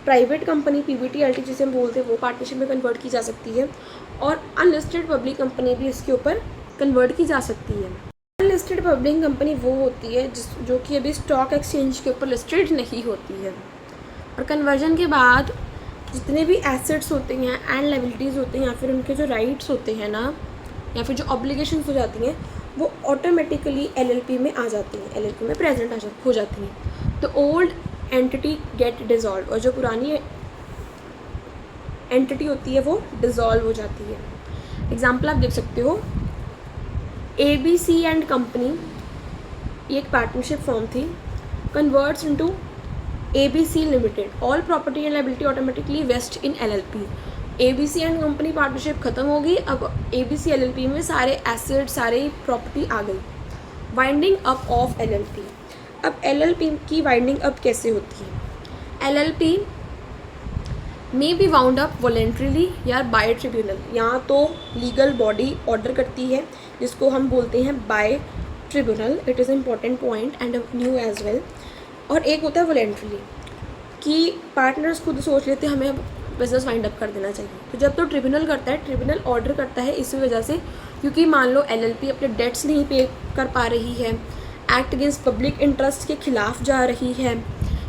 प्राइवेट कंपनी PBT-LT जिसे हम बोलते हैं वो पार्टनरशिप में कन्वर्ट की जा सकती है। और अनलिस्टेड पब्लिक कंपनी भी इसके ऊपर कन्वर्ट की जा सकती है। अनलिस्टेड पब्लिक कंपनी वो होती है जो कि अभी स्टॉक एक्सचेंज के ऊपर लिस्टेड नहीं होती है। और कन्वर्जन के बाद जितने भी एसेट्स होते हैं एंड लायबिलिटीज़ होते हैं या फिर उनके जो राइट्स होते हैं ना, या फिर जो ऑब्लिगेशंस हो जाती हैं, वो ऑटोमेटिकली LLP में आ जाती हैं, LLP में प्रेजेंट हो जाती हैं। तो ओल्ड एंटिटी गेट डिज़ोल्व, और जो पुरानी एंटिटी होती है वो डिज़ोल्व हो जाती है। एग्जाम्पल आप देख सकते हो, ABC एंड कंपनी, ये एक पार्टनरशिप फॉर्म थी, converts into ABC limited. All property and liability automatically vest in LLP। ABC and company partnership खत्म हो गई, अब ABC LLP में सारे एसेट, सारी प्रॉपर्टी आ गई। Winding up of LLP। अब LLP की वाइंडिंग अप कैसे होती है? LLP may be wound up voluntarily या बाय ट्रिब्यूनल। यहाँ तो लीगल बॉडी ऑर्डर करती है जिसको हम बोलते हैं bye tribunal. It is important point and new age well. और एक होता है वॉलेंट्रीली, कि पार्टनर्स खुद सोच लेते हैं हमें बिजनेस वाइंड अप कर देना चाहिए। तो जब तो ट्रिब्यूनल करता है, ट्रिब्यूनल ऑर्डर करता है इसी वजह से क्योंकि मान लो LLP अपने डेट्स नहीं पे कर पा रही है, एक्ट अगेंस्ट पब्लिक इंटरेस्ट के खिलाफ जा रही है,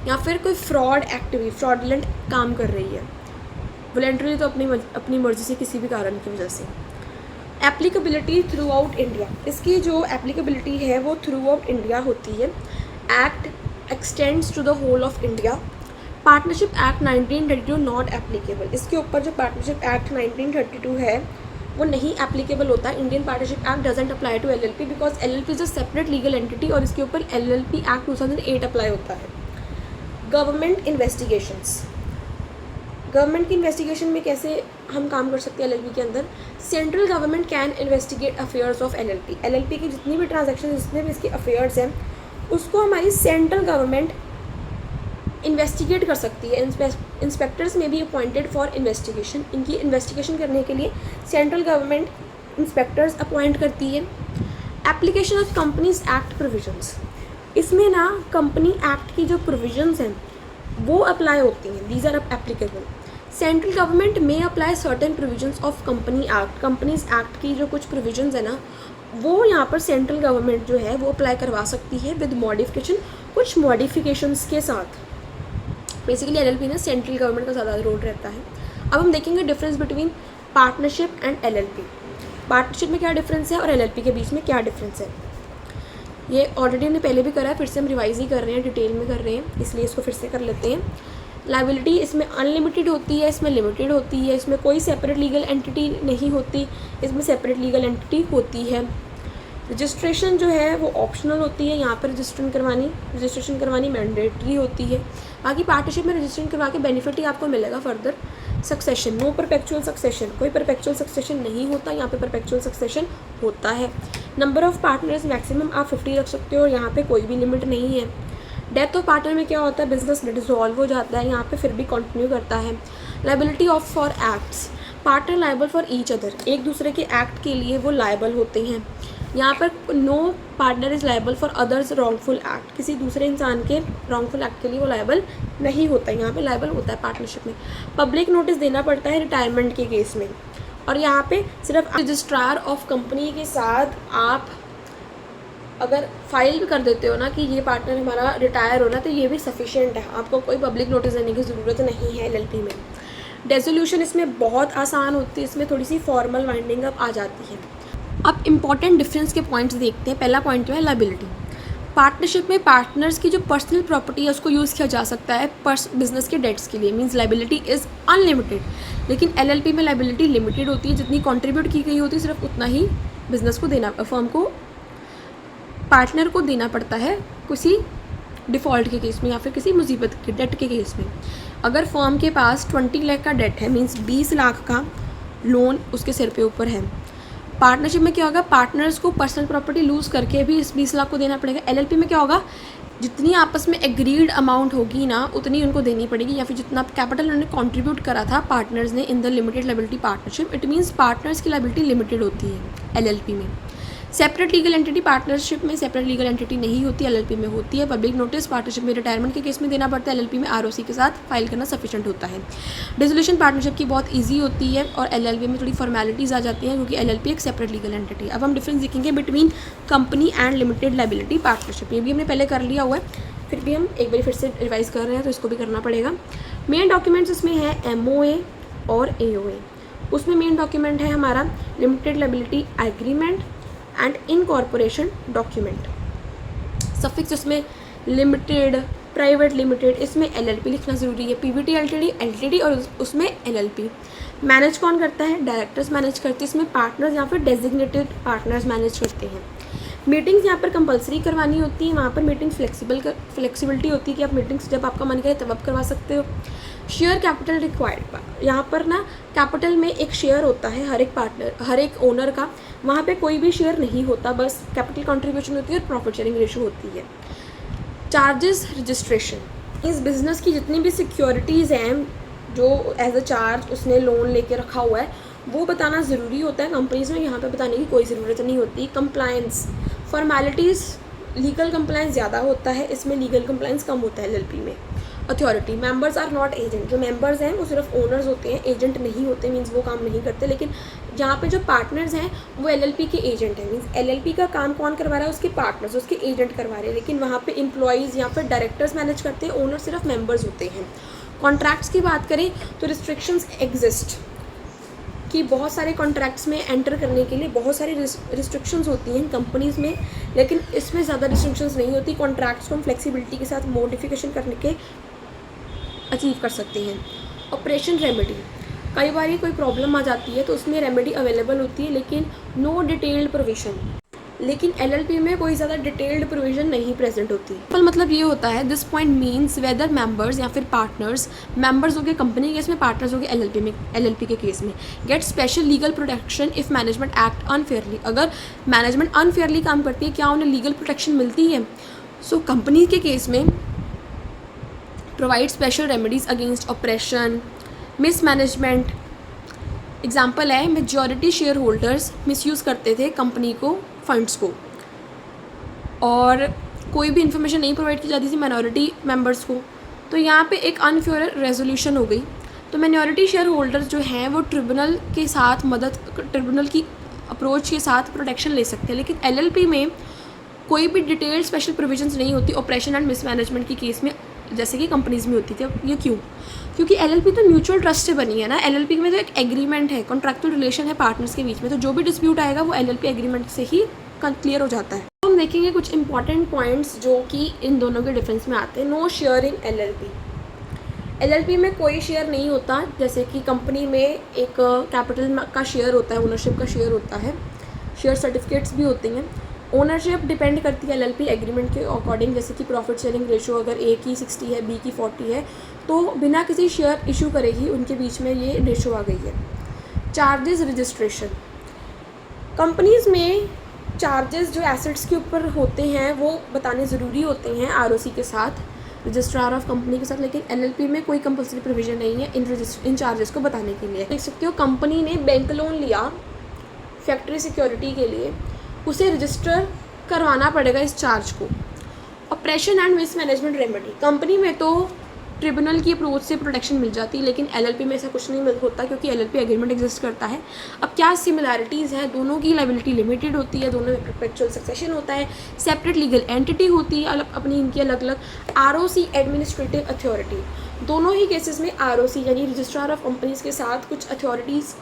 या फिर कोई फ्रॉडलेंट काम कर रही है। वॉलेंट्री तो अपनी मर्जी से किसी भी कारण की वजह से। Applicability through out India. इसकी जो एप्लीकेबिलिटी है वो थ्रू आउट इंडिया होती है। Act extends to the whole of India. Partnership act 1932 not applicable. इसके ऊपर जो पार्टनरशिप एक्ट 1932 है वो नहीं एप्लीकेबल होता। Indian partnership act doesn't apply to LLP because LLP is a separate legal entity और इसके ऊपर LLP एक्ट 2008 अप्लाई होता है। गवर्नमेंट इन्वेस्टिगेशंस, गवर्नमेंट की इन्वेस्टिगेशन में कैसे हम काम कर सकते हैं एलएलपी के अंदर। Central government can investigate affairs of LLP, LLP की जितनी भी ट्रांजैक्शन, जितने भी इसके अफेयर्स हैं, उसको हमारी सेंट्रल गवर्नमेंट इन्वेस्टिगेट कर सकती है। इंस्पेक्टर्स में बी अपॉइंटेड फॉर इन्वेस्टिगेशन, इनकी इन्वेस्टिगेशन करने के लिए सेंट्रल गवर्नमेंट इंस्पेक्टर्स अपॉइंट करती है। Application of companies act provisions, इसमें ना कंपनी एक्ट की जो प्रोविजंस हैं वो अप्लाई होती हैं, these are applicable. Central government में apply certain provisions of company act, companies act की जो कुछ प्रोविजंस है ना वो यहाँ पर सेंट्रल गवर्नमेंट जो है वो अप्लाई करवा सकती है विद मॉडिफिकेशन, कुछ मॉडिफिकेशंस के साथ। बेसिकली एलएलपी ना सेंट्रल गवर्नमेंट का ज़्यादा रोल रहता है। अब हम देखेंगे difference between partnership and LLP, partnership में क्या डिफरेंस है और एलएलपी के बीच में क्या डिफरेंस है। ये ऑलरेडी हमने पहले भी करा है, फिर से हम रिवाइज ही कर रहे हैं, डिटेल में कर रहे हैं, इसलिए इसको फिर से कर लेते हैं। लाइबिलिटी इसमें अनलिमिटेड होती है, इसमें लिमिटेड होती है, इसमें कोई सेपरेट लीगल एंटिटी नहीं होती, इसमें सेपरेट लीगल एंटिटी होती है। रजिस्ट्रेशन जो है वो ऑप्शनल होती है, यहाँ पर रजिस्ट्रेशन करवानी मैंडेटरी होती है। बाकी पार्टनरशिप में रजिस्ट्रेशन करवा के बेनिफिट ही आपको मिलेगा further. Succession, no perpetual succession, कोई परपेचुअल सक्सेशन नहीं होता, यहाँ पे परपेचुअल सक्सेशन होता है। नंबर ऑफ पार्टनर्स मैक्सिमम आप 50 रख सकते हो, यहाँ पे कोई भी लिमिट नहीं है। डेथ ऑफ पार्टनर में क्या होता है, बिजनेस डिसॉल्व हो जाता है, यहाँ पे फिर भी कंटिन्यू करता है। Liability of for acts, partner liable for each other, एक दूसरे के एक्ट के लिए वो लाइबल होते हैं। यहाँ पर no partner is liable for others wrongful act, किसी दूसरे इंसान के रॉन्गफुल एक्ट के लिए वो लाइबल नहीं होता है, यहाँ पे लाइबल होता है पार्टनरशिप में। पब्लिक नोटिस देना पड़ता है रिटायरमेंट के केस में, और यहाँ पे सिर्फ रजिस्ट्रार ऑफ कंपनी के साथ आप अगर फाइल कर देते हो ना कि ये पार्टनर हमारा रिटायर हो रहा है तो ये भी सफिशिएंट है, आपको कोई पब्लिक नोटिस देने की ज़रूरत नहीं है एलएलपी में। डेसोल्यूशन इसमें बहुत आसान होती है, इसमें थोड़ी सी फॉर्मल वाइंडिंग अप आ जाती है। अब इम्पॉर्टेंट डिफरेंस के पॉइंट्स देखते हैं। पहला पॉइंट जो है लाइबिलिटी, पार्टनरशिप में पार्टनर्स की जो पर्सनल प्रॉपर्टी है उसको यूज़ किया जा सकता है बिजनेस के डेट्स के लिए, मींस लाइबिलिटी इज़ अनलिमिटेड। लेकिन एलएलपी में लाइबिलिटी लिमिटेड होती है, जितनी कंट्रीब्यूट की गई होती है सिर्फ उतना ही बिजनेस को देना, फर्म को, पार्टनर को देना पड़ता है किसी डिफ़ॉल्ट के केस में या फिर किसी मुसीबत के डेट के केस में। अगर फर्म के पास 20 लाख का डेट है, मींस 20 लाख का लोन उसके सिर पे ऊपर है, पार्टनरशिप में क्या होगा, पार्टनर्स को पर्सनल प्रॉपर्टी लूज़ करके भी इस 20 लाख को देना पड़ेगा। एलएलपी में क्या होगा, जितनी आपस में एग्रीड अमाउंट होगी ना उतनी उनको देनी पड़ेगी, या फिर जितना कैपिटल उन्होंने कंट्रीब्यूट करा था पार्टनर्स ने in the limited liability partnership, it means partners की लायबिलिटी लिमिटेड होती है एलएलपी में। सेपरेट लीगल एंटिटी, पार्टनरशिप में सेपरेट लीगल एंटिटी नहीं होती, एलएलपी में होती है। पब्लिक नोटिस पार्टनरशिप में रिटायरमेंट के केस में देना पड़ता है, एलएलपी में आरओसी के साथ फाइल करना सफिशिएंट होता है। डिसोल्यूशन पार्टनरशिप की बहुत इजी होती है और एलएलपी में थोड़ी फॉर्मेलिटीज़ आ जाती हैं क्योंकि एलएलपी एक सेपरेट लीगल एंटिटी है। अब हम डिफरेंस देखेंगे between company and limited liability partnership, ये भी हमने पहले कर लिया हुआ है, फिर भी हम एक बार फिर से रिवाइज कर रहे हैं तो इसको भी करना पड़ेगा। मेन डॉक्यूमेंट्स इसमें है एमओए और एओए। उसमें मेन डॉक्यूमेंट है हमारा limited liability agreement and incorporation document. Suffix उसमें लिमिटेड, प्राइवेट लिमिटेड, इसमें एलएलपी लिखना ज़रूरी है। पीवीटी एलटीडी और उसमें एलएलपी। मैनेज कौन करता है, डायरेक्टर्स मैनेज करते हैं, इसमें पार्टनर्स या फिर डेजिग्नेटेड पार्टनर्स मैनेज करते हैं। मीटिंग्स यहाँ पर कंपलसरी करवानी होती है, वहाँ पर मीटिंग्स फ्लेक्सिबिलिटी होती है कि आप मीटिंग्स जब आपका मन करे तब आप करवा सकते हो। शेयर कैपिटल रिक्वायर्ड, यहाँ पर ना कैपिटल में एक शेयर होता है हर एक पार्टनर, हर एक ओनर का, वहाँ पे कोई भी शेयर नहीं होता, बस कैपिटल कंट्रीब्यूशन होती है और प्रॉफिट शेयरिंग रेशो होती है। चार्जेस रजिस्ट्रेशन, इस बिज़नेस की जितनी भी सिक्योरिटीज़ हैं जो एज अ चार्ज उसने लोन लेके रखा हुआ है वो बताना ज़रूरी होता है कंपनीज़ में, यहाँ पे बताने की कोई ज़रूरत नहीं होती। कंप्लायंस, फॉर्मेलिटीज़, लीगल कंप्लायंस ज़्यादा होता है, इसमें लीगल कंप्लायंस कम होता है एलएलपी में। Authority, members are not agent, जो मेंबर्स हैं वो सिर्फ ओनर्स होते हैं, एजेंट नहीं होते, मीन्स वो काम नहीं करते। लेकिन यहाँ पे जो पार्टनर्स हैं वो एलएलपी के एजेंट हैं, मीन्स एलएलपी का काम कौन करवा रहा है, उसके पार्टनर्स, उसके एजेंट करवा रहे हैं। लेकिन वहाँ पे एम्प्लॉयज़ या फिर डायरेक्टर्स मैनेज करते हैं, ओनर सिर्फ मेंबर्स होते हैं। कॉन्ट्रैक्ट्स की बात करें तो रिस्ट्रिक्शंस एग्जिस्ट कि बहुत सारे कॉन्ट्रैक्ट्स में एंटर करने के लिए बहुत सारी रिस्ट्रिक्शंस होती हैं कंपनीज़ में, लेकिन इसमें ज़्यादा रिस्ट्रिक्शंस नहीं होती। कॉन्ट्रैक्ट्स को हम फ्लेक्सिबिलिटी के साथ मॉडिफिकेशन करने के अचीव कर सकते हैं। ऑपरेशन रेमेडी, कई बार कोई प्रॉब्लम आ जाती है तो उसमें रेमेडी अवेलेबल होती है, लेकिन नो डिटेल्ड प्रोविजन, लेकिन LLP में कोई ज़्यादा डिटेल्ड प्रोविजन नहीं प्रेजेंट होती। फल मतलब ये होता है, this point means whether members या फिर पार्टनर्स, मेंबर्स हो गए कंपनी के केस में, पार्टनर्स हो गए LLP के केस में, gate special legal protection if management act unfairly. अगर मैनेजमेंट अनफेयरली काम करती है, क्या उन्हें लीगल प्रोटेक्शन मिलती है? सो कंपनी के केस में provide special remedies against operation, mismanagement. Example है, मेजॉरिटी शेयर होल्डर्स मिसयूज़ करते थे कंपनी को, फंड्स को, और कोई भी इन्फॉर्मेशन नहीं प्रोवाइड की जाती थी माइनॉरिटी मेंबर्स को, तो यहाँ पे एक अनफेयर रेजोल्यूशन हो गई। तो माइनॉरिटी शेयर होल्डर्स जो हैं वो ट्रिब्यूनल की अप्रोच के साथ प्रोटेक्शन ले सकते हैं। लेकिन LLP में कोई भी डिटेल्ड स्पेशल प्रोविजंस नहीं होती ऑपरेशन एंड मिसमैनेजमेंट की केस में, जैसे कि कंपनीज़ में होती थी। अब ये क्यों? क्योंकि LLP तो म्यूचुअल ट्रस्ट से बनी है ना। LLP में तो एक एग्रीमेंट है, कॉन्ट्रैक्चुअल रिलेशन है पार्टनर्स के बीच में, तो जो भी डिस्प्यूट आएगा वो LLP एग्रीमेंट से ही क्लियर हो जाता है। तो हम देखेंगे कुछ इंपॉर्टेंट पॉइंट्स जो कि इन दोनों के डिफरेंस में आते हैं। नो शेयर इन LLP में कोई शेयर नहीं होता, जैसे कि कंपनी में एक कैपिटल का शेयर होता है, ओनरशिप का शेयर होता है, शेयर सर्टिफिकेट्स भी होती हैं। ओनरशिप डिपेंड करती है LLP एग्रीमेंट के अकॉर्डिंग, जैसे कि प्रॉफिट शेयरिंग रेशो अगर A की 60 है, B की 40 है, तो बिना किसी शेयर इशू करेगी उनके बीच में ये रेशो आ गई है। चार्जेस रजिस्ट्रेशन, कंपनीज़ में चार्जेस जो एसेट्स के ऊपर होते हैं वो बताने ज़रूरी होते हैं ROC के साथ, रजिस्ट्रार ऑफ कंपनी के साथ, लेकिन LLP में कोई कंपल्सरी प्रोविजन नहीं है इन चार्जेस को बताने के लिए। देख सकते हो, कंपनी ने बैंक लोन लिया फैक्ट्री सिक्योरिटी के लिए, उसे रजिस्टर करवाना पड़ेगा इस चार्ज को। Operation and mismanagement remedy, company में तो ट्रिब्यूनल की अप्रोच से प्रोटेक्शन मिल जाती है, लेकिन LLP में ऐसा कुछ नहीं होता क्योंकि LLP एग्रीमेंट एग्जिस्ट करता है। अब क्या सिमिलैरिटीज़ हैं? दोनों की लायबिलिटी लिमिटेड होती है, दोनों में परपेचुअल सक्सेशन होता है, सेपरेट लीगल एंटिटी होती है, अपनी इनकी अलग अलग। ROC एडमिनिस्ट्रेटिव अथॉरिटी, दोनों ही केसेस में ROC यानी रजिस्ट्रार ऑफ कंपनीज़ के साथ कुछ अथॉरिटीज़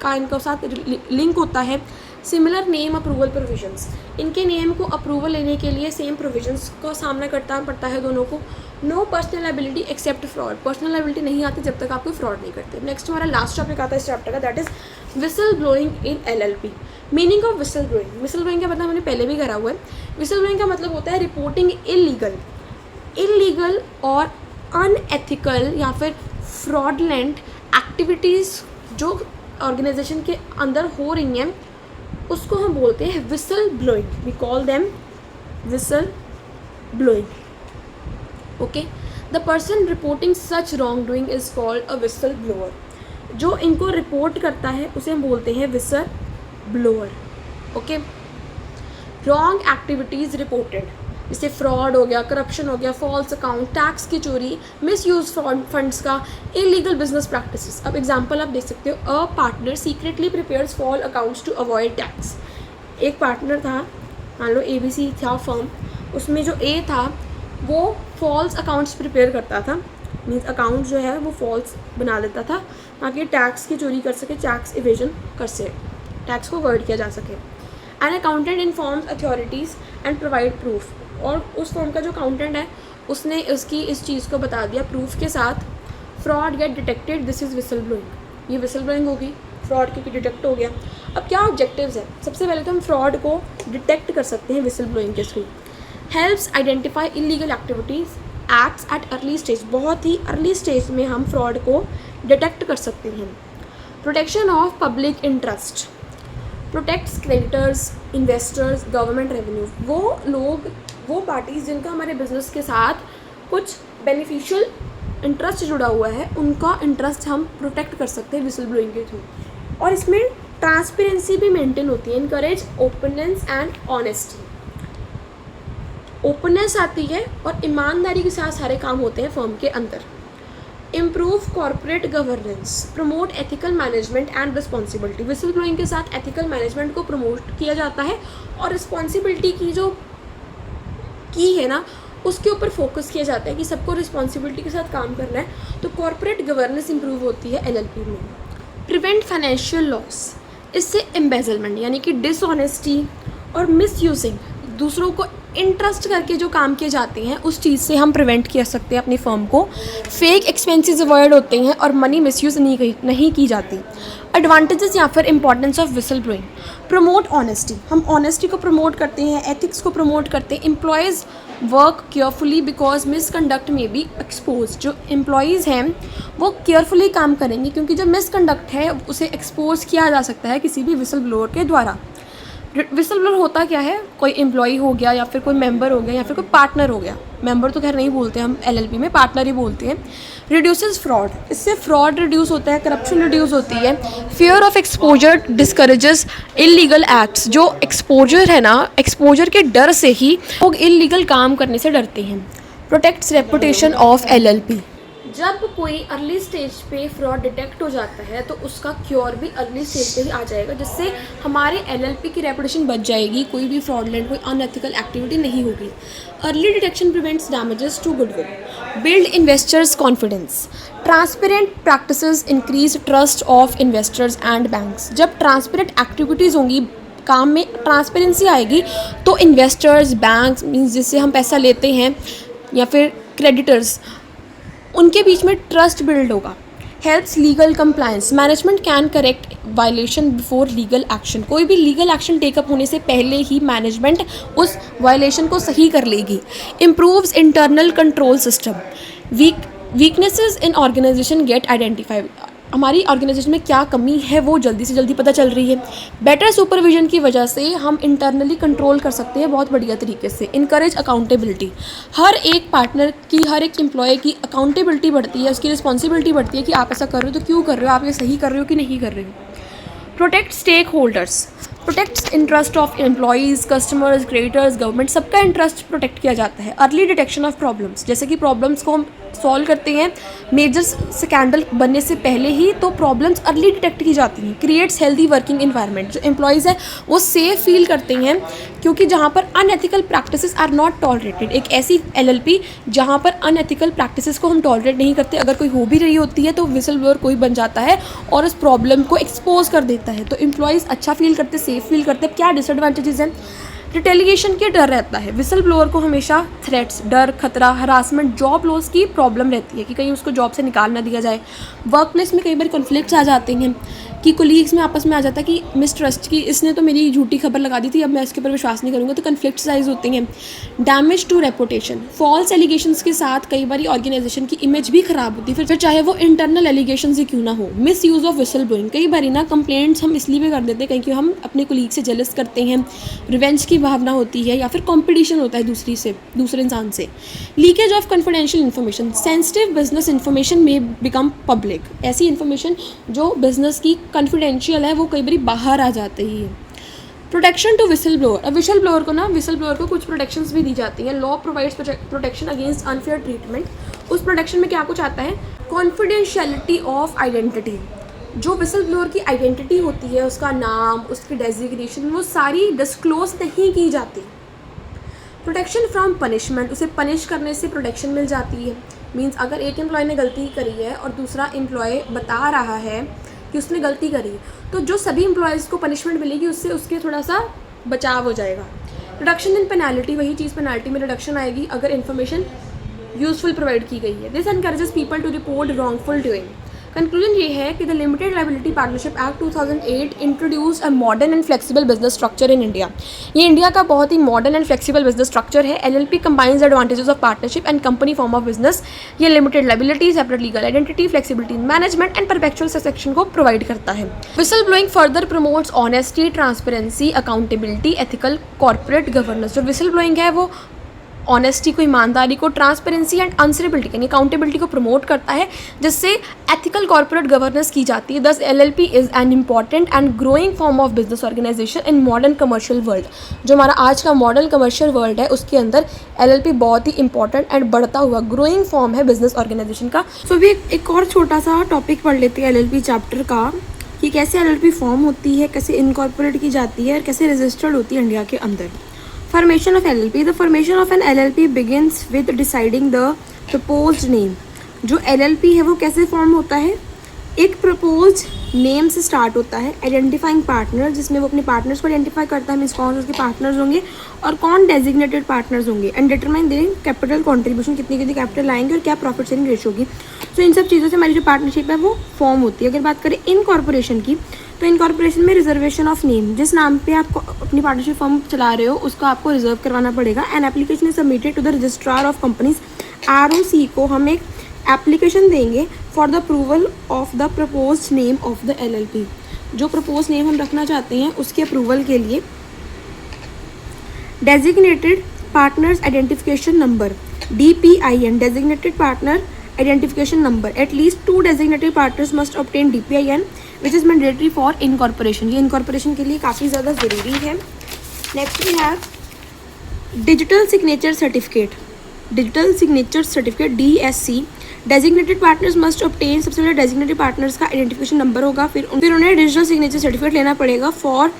का इनका साथ लिंक होता है। सिमिलर नेम अप्रूवल प्रोविजंस, इनके नेम को अप्रूवल लेने के लिए सेम प्रोविजंस का सामना करना पड़ता है दोनों को। No personal liability except fraud, personal liability नहीं आती जब तक आप कोई फ्रॉड नहीं करते। नेक्स्ट हमारा लास्ट टॉपिक आता है इस चैप्टर का, that is whistle blowing in LLP। Meaning of whistle blowing का मतलब हमने पहले भी करा हुआ है। विसल ब्लोइंग का मतलब होता है रिपोर्टिंग इलीगल और अनएथिकल या फिर फ्रॉडलेंट एक्टिविटीज़ जो ऑर्गेनाइजेशन के अंदर हो रही हैं, उसको हम बोलते हैं whistle blowing. We call them whistle blowing. Okay, the person reporting such wrong doing is called a whistle blower. जो इनको रिपोर्ट करता है उसे हम बोलते हैं whistle blower. Okay, wrong activities reported, जैसे फ्रॉड हो गया, करप्शन हो गया, फॉल्स अकाउंट, टैक्स की चोरी, मिसयूज फंड्स का, इलीगल बिजनेस प्रैक्टिसेस। अब एग्जांपल आप देख सकते हो, a partner secretly prepares false accounts to avoid tax. एक पार्टनर था, मान लो ABC था फर्म, उसमें जो A था वो फॉल्स अकाउंट्स प्रिपेयर करता था, मीन्स अकाउंट जो है वो फॉल्स बना देता था ताकि टैक्स की चोरी कर सके, टैक्स इवेजन कर सके, टैक्स को अवॉइड किया जा सके। An accountant informs authorities and provide proof, और उस फॉर्म का जो अकाउंटेंट है उसने उसकी इस चीज़ को बता दिया प्रूफ के साथ। Fraud get detected, this is whistle blowing. ये विसल ब्लोइंग होगी, फ्रॉड क्योंकि डिटेक्ट हो गया। अब क्या ऑब्जेक्टिव्स हैं? सबसे पहले तो हम फ्रॉड को डिटेक्ट कर सकते हैं विसल ब्लोइंग के through. Helps identify illegal activities, acts at early stage, बहुत ही अर्ली स्टेज में हम फ्रॉड को डिटेक्ट कर सकते हैं। Protection of public interest, protects creditors, investors, government revenue. वो पार्टीज़ जिनका हमारे बिजनेस के साथ कुछ बेनिफिशियल इंटरेस्ट जुड़ा हुआ है, उनका इंटरेस्ट हम प्रोटेक्ट कर सकते हैं विसल ब्लोइंग के थ्रू। और इसमें ट्रांसपेरेंसी भी मेंटेन होती है, encourage openness and honesty. Openness आती है और ईमानदारी के साथ सारे काम होते हैं फर्म के अंदर। Improve corporate governance, promote ethical management and responsibility. Whistle blowing के साथ एथिकल मैनेजमेंट को प्रमोट किया जाता है और रिस्पॉन्सिबिलिटी की जो की है ना, उसके ऊपर फोकस किया जाता है कि सबको रिस्पॉन्सिबिलिटी के साथ काम करना है। तो कॉर्पोरेट गवर्नेंस इंप्रूव होती है LLP में। प्रिवेंट फाइनेंशियल लॉस, इससे एम्बेजलमेंट यानी कि डिसऑनेस्टी और मिसयूजिंग दूसरों को इंटरेस्ट करके जो काम किए जाते हैं उस चीज़ से हम प्रिवेंट कर सकते हैं अपनी फर्म को। फेक एक्सपेंसेस अवॉइड होते हैं और मनी मिसयूज़ नहीं की जाती। एडवांटेजेस या फिर importance of whistle blowing, promote honesty, हम ऑनेस्टी को प्रमोट करते हैं, एथिक्स को प्रमोट करते हैं। Employees work carefully because misconduct में बी एक्सपोज, जो एम्प्लॉयज़ हैं वो केयरफुली काम करेंगे क्योंकि जब मिसकंडक्ट है उसे एक्सपोज किया जा सकता है किसी भी विसल ब्लोअर के द्वारा। विसल ब्लोअर होता क्या है, कोई एम्प्लॉई हो गया या फिर कोई मेंबर हो गया या फिर कोई पार्टनर हो गया, मेंबर तो खैर नहीं बोलते हम एलएलपी में, पार्टनर ही बोलते हैं। रिड्यूसेस फ्रॉड, इससे फ्रॉड रिड्यूस होता है, करप्शन रिड्यूस होती है। Fear of exposure discourages illegal acts, जो एक्सपोजर है ना, एक्सपोजर के डर से ही लोग इलीगल काम करने से डरते हैं। प्रोटेक्ट्स रेपुटेशन ऑफ एलएलपी, जब कोई अर्ली स्टेज पे फ्रॉड डिटेक्ट हो जाता है तो उसका क्योर भी अर्ली स्टेज पे ही आ जाएगा, जिससे हमारे एलएलपी की रेपुटेशन बच जाएगी, कोई भी फ्रॉडलेंट कोई अनएथिकल एक्टिविटी नहीं होगी। Early detection prevents damages to goodwill, build investors confidence, transparent practices increase trust of investors and banks. जब ट्रांसपेरेंट एक्टिविटीज़ होंगी, काम में ट्रांसपेरेंसी आएगी तो इन्वेस्टर्स, बैंक्स मीन्स जिससे हम पैसा लेते हैं या फिर क्रेडिटर्स, उनके बीच में ट्रस्ट बिल्ड होगा। Helps legal compliance, management can correct violation before legal action, कोई भी लीगल एक्शन टेकअप होने से पहले ही मैनेजमेंट उस वायलेशन को सही कर लेगी। Improves internal control system, weaknesses in organisation get identified, हमारी ऑर्गेनाइजेशन में क्या कमी है वो जल्दी से जल्दी पता चल रही है। बेटर सुपरविजन की वजह से हम इंटरनली कंट्रोल कर सकते हैं बहुत बढ़िया तरीके से। इनकरेज अकाउंटेबिलिटी, हर एक पार्टनर की, हर एक एम्प्लॉय की अकाउंटेबिलिटी बढ़ती है, उसकी रिस्पॉन्सिबिलिटी बढ़ती है कि आप ऐसा कर रहे हो तो क्यों कर रहे हो, आप ये सही कर रहे हो कि नहीं कर रहे हो। Protect stake holders, protects interest of employees, customers, creators, government, सबका इंटरेस्ट प्रोटेक्ट किया जाता है। अर्ली डिटेक्शन ऑफ प्रॉब्लम्स, जैसे कि प्रॉब्लम्स को हम सॉल्व करते हैं मेजर स्कैंडल बनने से पहले ही, तो प्रॉब्लम्स अर्ली डिटेक्ट की जाती हैं। क्रिएट्स हेल्दी वर्किंग इन्वायरमेंट, जो एम्प्लॉयज़ है वो सेफ फील करते हैं क्योंकि जहाँ पर unethical practices are not tolerated, एक ऐसी एलएलपी जहाँ पर अनएथिकल प्रैक्टिसेस को हम टॉलरेट नहीं करते, अगर कोई हो भी रही होती है तो विसल ब्लोअर कोई बन जाता है और उस प्रॉब्लम को एक्सपोज कर देता है, तो एम्प्लॉयज़ अच्छा फील करते, सेफ फील करते हैं। क्या डिसएडवांटेजेस हैं, रिटेलिएशन के डर रहता है, विसल ब्लोअर को हमेशा थ्रेट्स, डर, खतरा, हरासमेंट, जॉब लॉस की प्रॉब्लम रहती है कि कहीं उसको जॉब से निकाल ना दिया जाए। वर्कप्लेस में कई बार कन्फ्लिक्ट्स आ जाते हैं कि कोलीग्स में आपस में आ जाता है कि मिसट्रस्ट की, इसने तो मेरी झूठी खबर लगा दी थी, अब मैं इसके ऊपर विश्वास नहीं करूँगा, तो कन्फ्लिक्ट राइज होते हैं। Damage to reputation, false allegations के साथ कई बार ऑर्गेनाइजेशन की इमेज भी खराब होती है, फिर चाहे वो इंटरनल एलिगेशन ही क्यों ना हो। Miss use of whistle blowing, कई बार ना कंप्लेंट्स हम इसलिए भी कर देते हैं क्योंकि हम अपने कोलीग से जेलस करते हैं, रिवेंज की भावना होती है या फिर कंपटीशन होता है दूसरे इंसान से। Leakage of confidential information, sensitive business information में बिकम पब्लिक, ऐसी इन्फॉर्मेशन जो बिजनेस की कॉन्फिडेंशियल है वो कई बार बाहर आ जाती है। प्रोटेक्शन टू विसल ब्लोअर, अब विसल ब्लोअर को कुछ प्रोटेक्शंस भी दी जाती हैं। Law provides protection against unfair treatment, उस प्रोटेक्शन में क्या कुछ आता है, कॉन्फिडेंशियलिटी ऑफ आइडेंटिटी, जो विसल ब्लोअर की आइडेंटिटी होती है, उसका नाम, उसकी डेजिग्नेशन, वो सारी डिस्क्लोज नहीं की जाती। प्रोटेक्शन फ्रॉम पनिशमेंट, उसे पनिश करने से प्रोटेक्शन मिल जाती है। मीन्स अगर एक एम्प्लॉय ने गलती करी है और दूसरा एम्प्लॉय बता रहा है कि उसने गलती करी, तो जो सभी एम्प्लॉयज़ को पनिशमेंट मिलेगी उससे उसके थोड़ा सा बचाव हो जाएगा। रिडक्शन इन पेनाल्टी, वही चीज़ पेनाल्टी में रिडक्शन आएगी अगर इन्फॉर्मेशन यूजफुल प्रोवाइड की गई है। This encourages people to report wrongful doing. Conclusion ये है कि the limited liability partnership act 2008 introduce a modern and flexible business structure in India. ये इंडिया का बहुत ही modern and flexible business structure है। LLP combines advantages of partnership and company form of business. ये limited liability, separate legal identity, flexibility in management and perpetual succession को प्रोवाइड करता है। Whistle blowing further promotes honesty, transparency, accountability, ethical corporate governance. जो विसल ब्लोइंग है वो ऑनेस्टी को, ईमानदारी को, ट्रांसपेरेंसी एंड आंसरेबिलिटी यानी अकाउंटेबिलिटी को प्रमोट करता है, जिससे एथिकल कॉर्पोरेट गवर्नेंस की जाती है। Thus LLP is an important and growing form of business organisation in modern commercial world. जो हमारा आज का मॉडर्न कमर्शियल वर्ल्ड है उसके अंदर एलएलपी बहुत ही इंपॉर्टेंट एंड बढ़ता हुआ ग्रोइंग फॉर्म है बिजनेस ऑर्गेनाइजेशन का। सो भी एक और छोटा सा टॉपिक पढ़ लेते हैं एलएलपी चैप्टर का, कि कैसे एलएलपी फॉर्म होती है, कैसे इनकॉर्पोरेट की जाती है और कैसे रजिस्टर्ड होती है इंडिया के अंदर। Formation of LLP. The formation of an LLP begins with deciding the proposed name. जो LLP है वो कैसे फॉर्म होता है, एक प्रपोज्ड नेम से स्टार्ट होता है। आइडेंटिफाइंग पार्टनर, जिसमें वो अपने पार्टनर्स को आइडेंटिफाई करता है, मीन्स कौन उसके पार्टनर्स होंगे और कौन डेजिग्नेटेड पार्टनर्स होंगे। एंड डिटरमाइन दें कैपिटल कॉन्ट्रीब्यूशन, कितनी कैपिटल लाएंगे और क्या प्रॉफिट शेयरिंग रेशियो होगी। सो इन सब चीज़ों से हमारी जो पार्टनरशिप है वो फॉर्म होती है। अगर बात करें इनकॉर्पोरेशन की, तो इनकॉर्पोरेशन में रिजर्वेशन ऑफ नेम, जिस नाम पे आप अपनी पार्टनरशिप फॉर्म चला रहे हो उसको आपको रिजर्व करवाना पड़ेगा। And application is submitted to the registrar of companies. ROC को हम एक एप्लीकेशन देंगे for the approval of the proposed name of the LLP। जो प्रपोज नेम हम रखना चाहते हैं उसके अप्रूवल के लिए designated partners identification number, DPIN, designated partner identification number. At least 2 designated partners must obtain DPIN which is mandatory for incorporation. ये इनकॉर्पोरेशन के लिए काफ़ी ज़्यादा ज़रूरी है। Next we have digital signature certificate. Digital signature certificate DSC, designated partners must obtain, सबसे पहले डेजिग्नेटेड पार्टनर्स का आइडेंटिफिकेशन नंबर होगा, फिर उन्हें डिजिटल सिग्नेचर सर्टिफिकेट लेना पड़ेगा for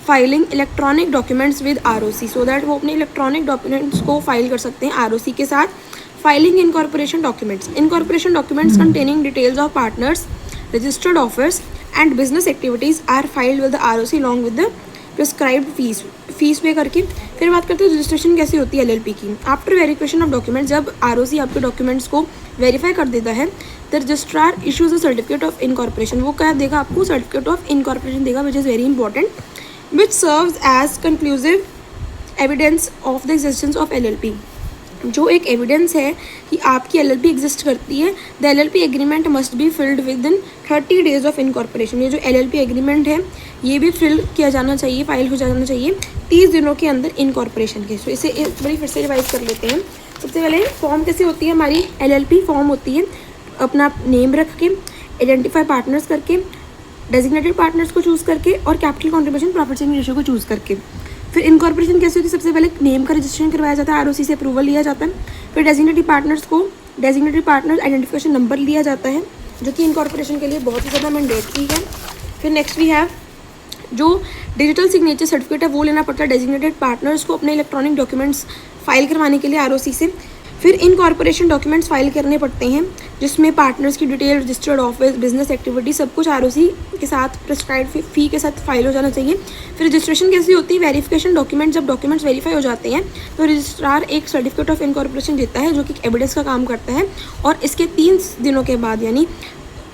filing electronic documents with ROC, so that वो अपने इलेक्ट्रॉनिक डॉक्यूमेंट्स को फाइल कर सकते हैं ROC के साथ। Filing incorporation documents, incorporation documents containing details of partners, registered offices and business activities are filed with ROC along with the prescribed fees pay करके। फिर बात करते हैं रजिस्ट्रेशन कैसे होती है LLP की। आफ्टर वेरिफिकेशन ऑफ डॉक्यूमेंट्स, जब ROC आपके डॉक्यूमेंट्स को वेरीफाई कर देता है, the registrar issues a certificate of incorporation. वो क्या देगा आपको, सर्टिफिकेट ऑफ इनकॉर्पोरेशन देगा, which is very important, which serves as conclusive evidence of the existence of LLP। जो एक एविडेंस है कि आपकी LLP एग्जिस्ट करती है। The LLP agreement must be filled with in 30 days of incorporation. ये जो LLP एग्रीमेंट है ये भी फिल किया जाना चाहिए, फाइल हो जाना चाहिए 30 दिनों के अंदर इनकॉर्पोरेशन के। सो इसे एक बड़ी फिर से रिवाइज कर लेते हैं। सबसे पहले फॉर्म कैसे होती है हमारी, LLP फॉर्म होती है अपना नेम रख के, आइडेंटिफाई पार्टनर्स करके, डेजिग्नेटेड पार्टनर्स को चूज़ करके और capital contribution profit sharing ratio को चूज़ करके। फिर इनकॉर्पोरेशन कैसे होती है, सबसे पहले नेम का रजिस्ट्रेशन करवाया जाता है, ROC से अप्रूवल लिया जाता है। फिर डेजिग्नेटेड पार्टनर्स को डेजिग्नेटेड पार्टनर आइडेंटिफिकेशन नंबर लिया जाता है, जो कि इनकॉर्पोरेशन के लिए बहुत ही ज़्यादा मैंडेटरी है। फिर नेक्स्ट वी हैव जो डिजिटल सिग्नेचर सर्टिफिकेट है वो लेना पड़ता है डेजिग्नेटेड पार्टनर्स को अपने इलेक्ट्रॉनिक डॉक्यूमेंट्स फाइल करवाने के लिए ROC से। फिर इनकॉर्पोरेशन डॉक्यूमेंट्स फाइल करने पड़ते हैं, जिसमें पार्टनर्स की detail, registered office, business activity सब कुछ ROC के साथ प्रिस्क्राइब्ड फी के साथ फाइल हो जाना चाहिए। फिर रजिस्ट्रेशन कैसी होती है, वेरिफिकेशन डॉक्यूमेंट, जब डॉक्यूमेंट्स वेरीफाई हो जाते हैं तो रजिस्ट्रार एक सर्टिफिकेट ऑफ इनकॉर्पोरेशन देता है, जो कि एविडेंस का काम करता है। और इसके 30 दिनों के बाद, यानी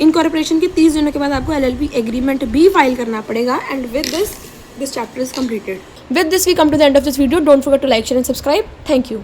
इनकॉर्पोरेशन के 30 दिनों के बाद आपको LLP एग्रीमेंट भी फाइल करना पड़ेगा। And with this chapter is completed. With this we come to the end of this video. Don't forget to like, share and subscribe. Thank you.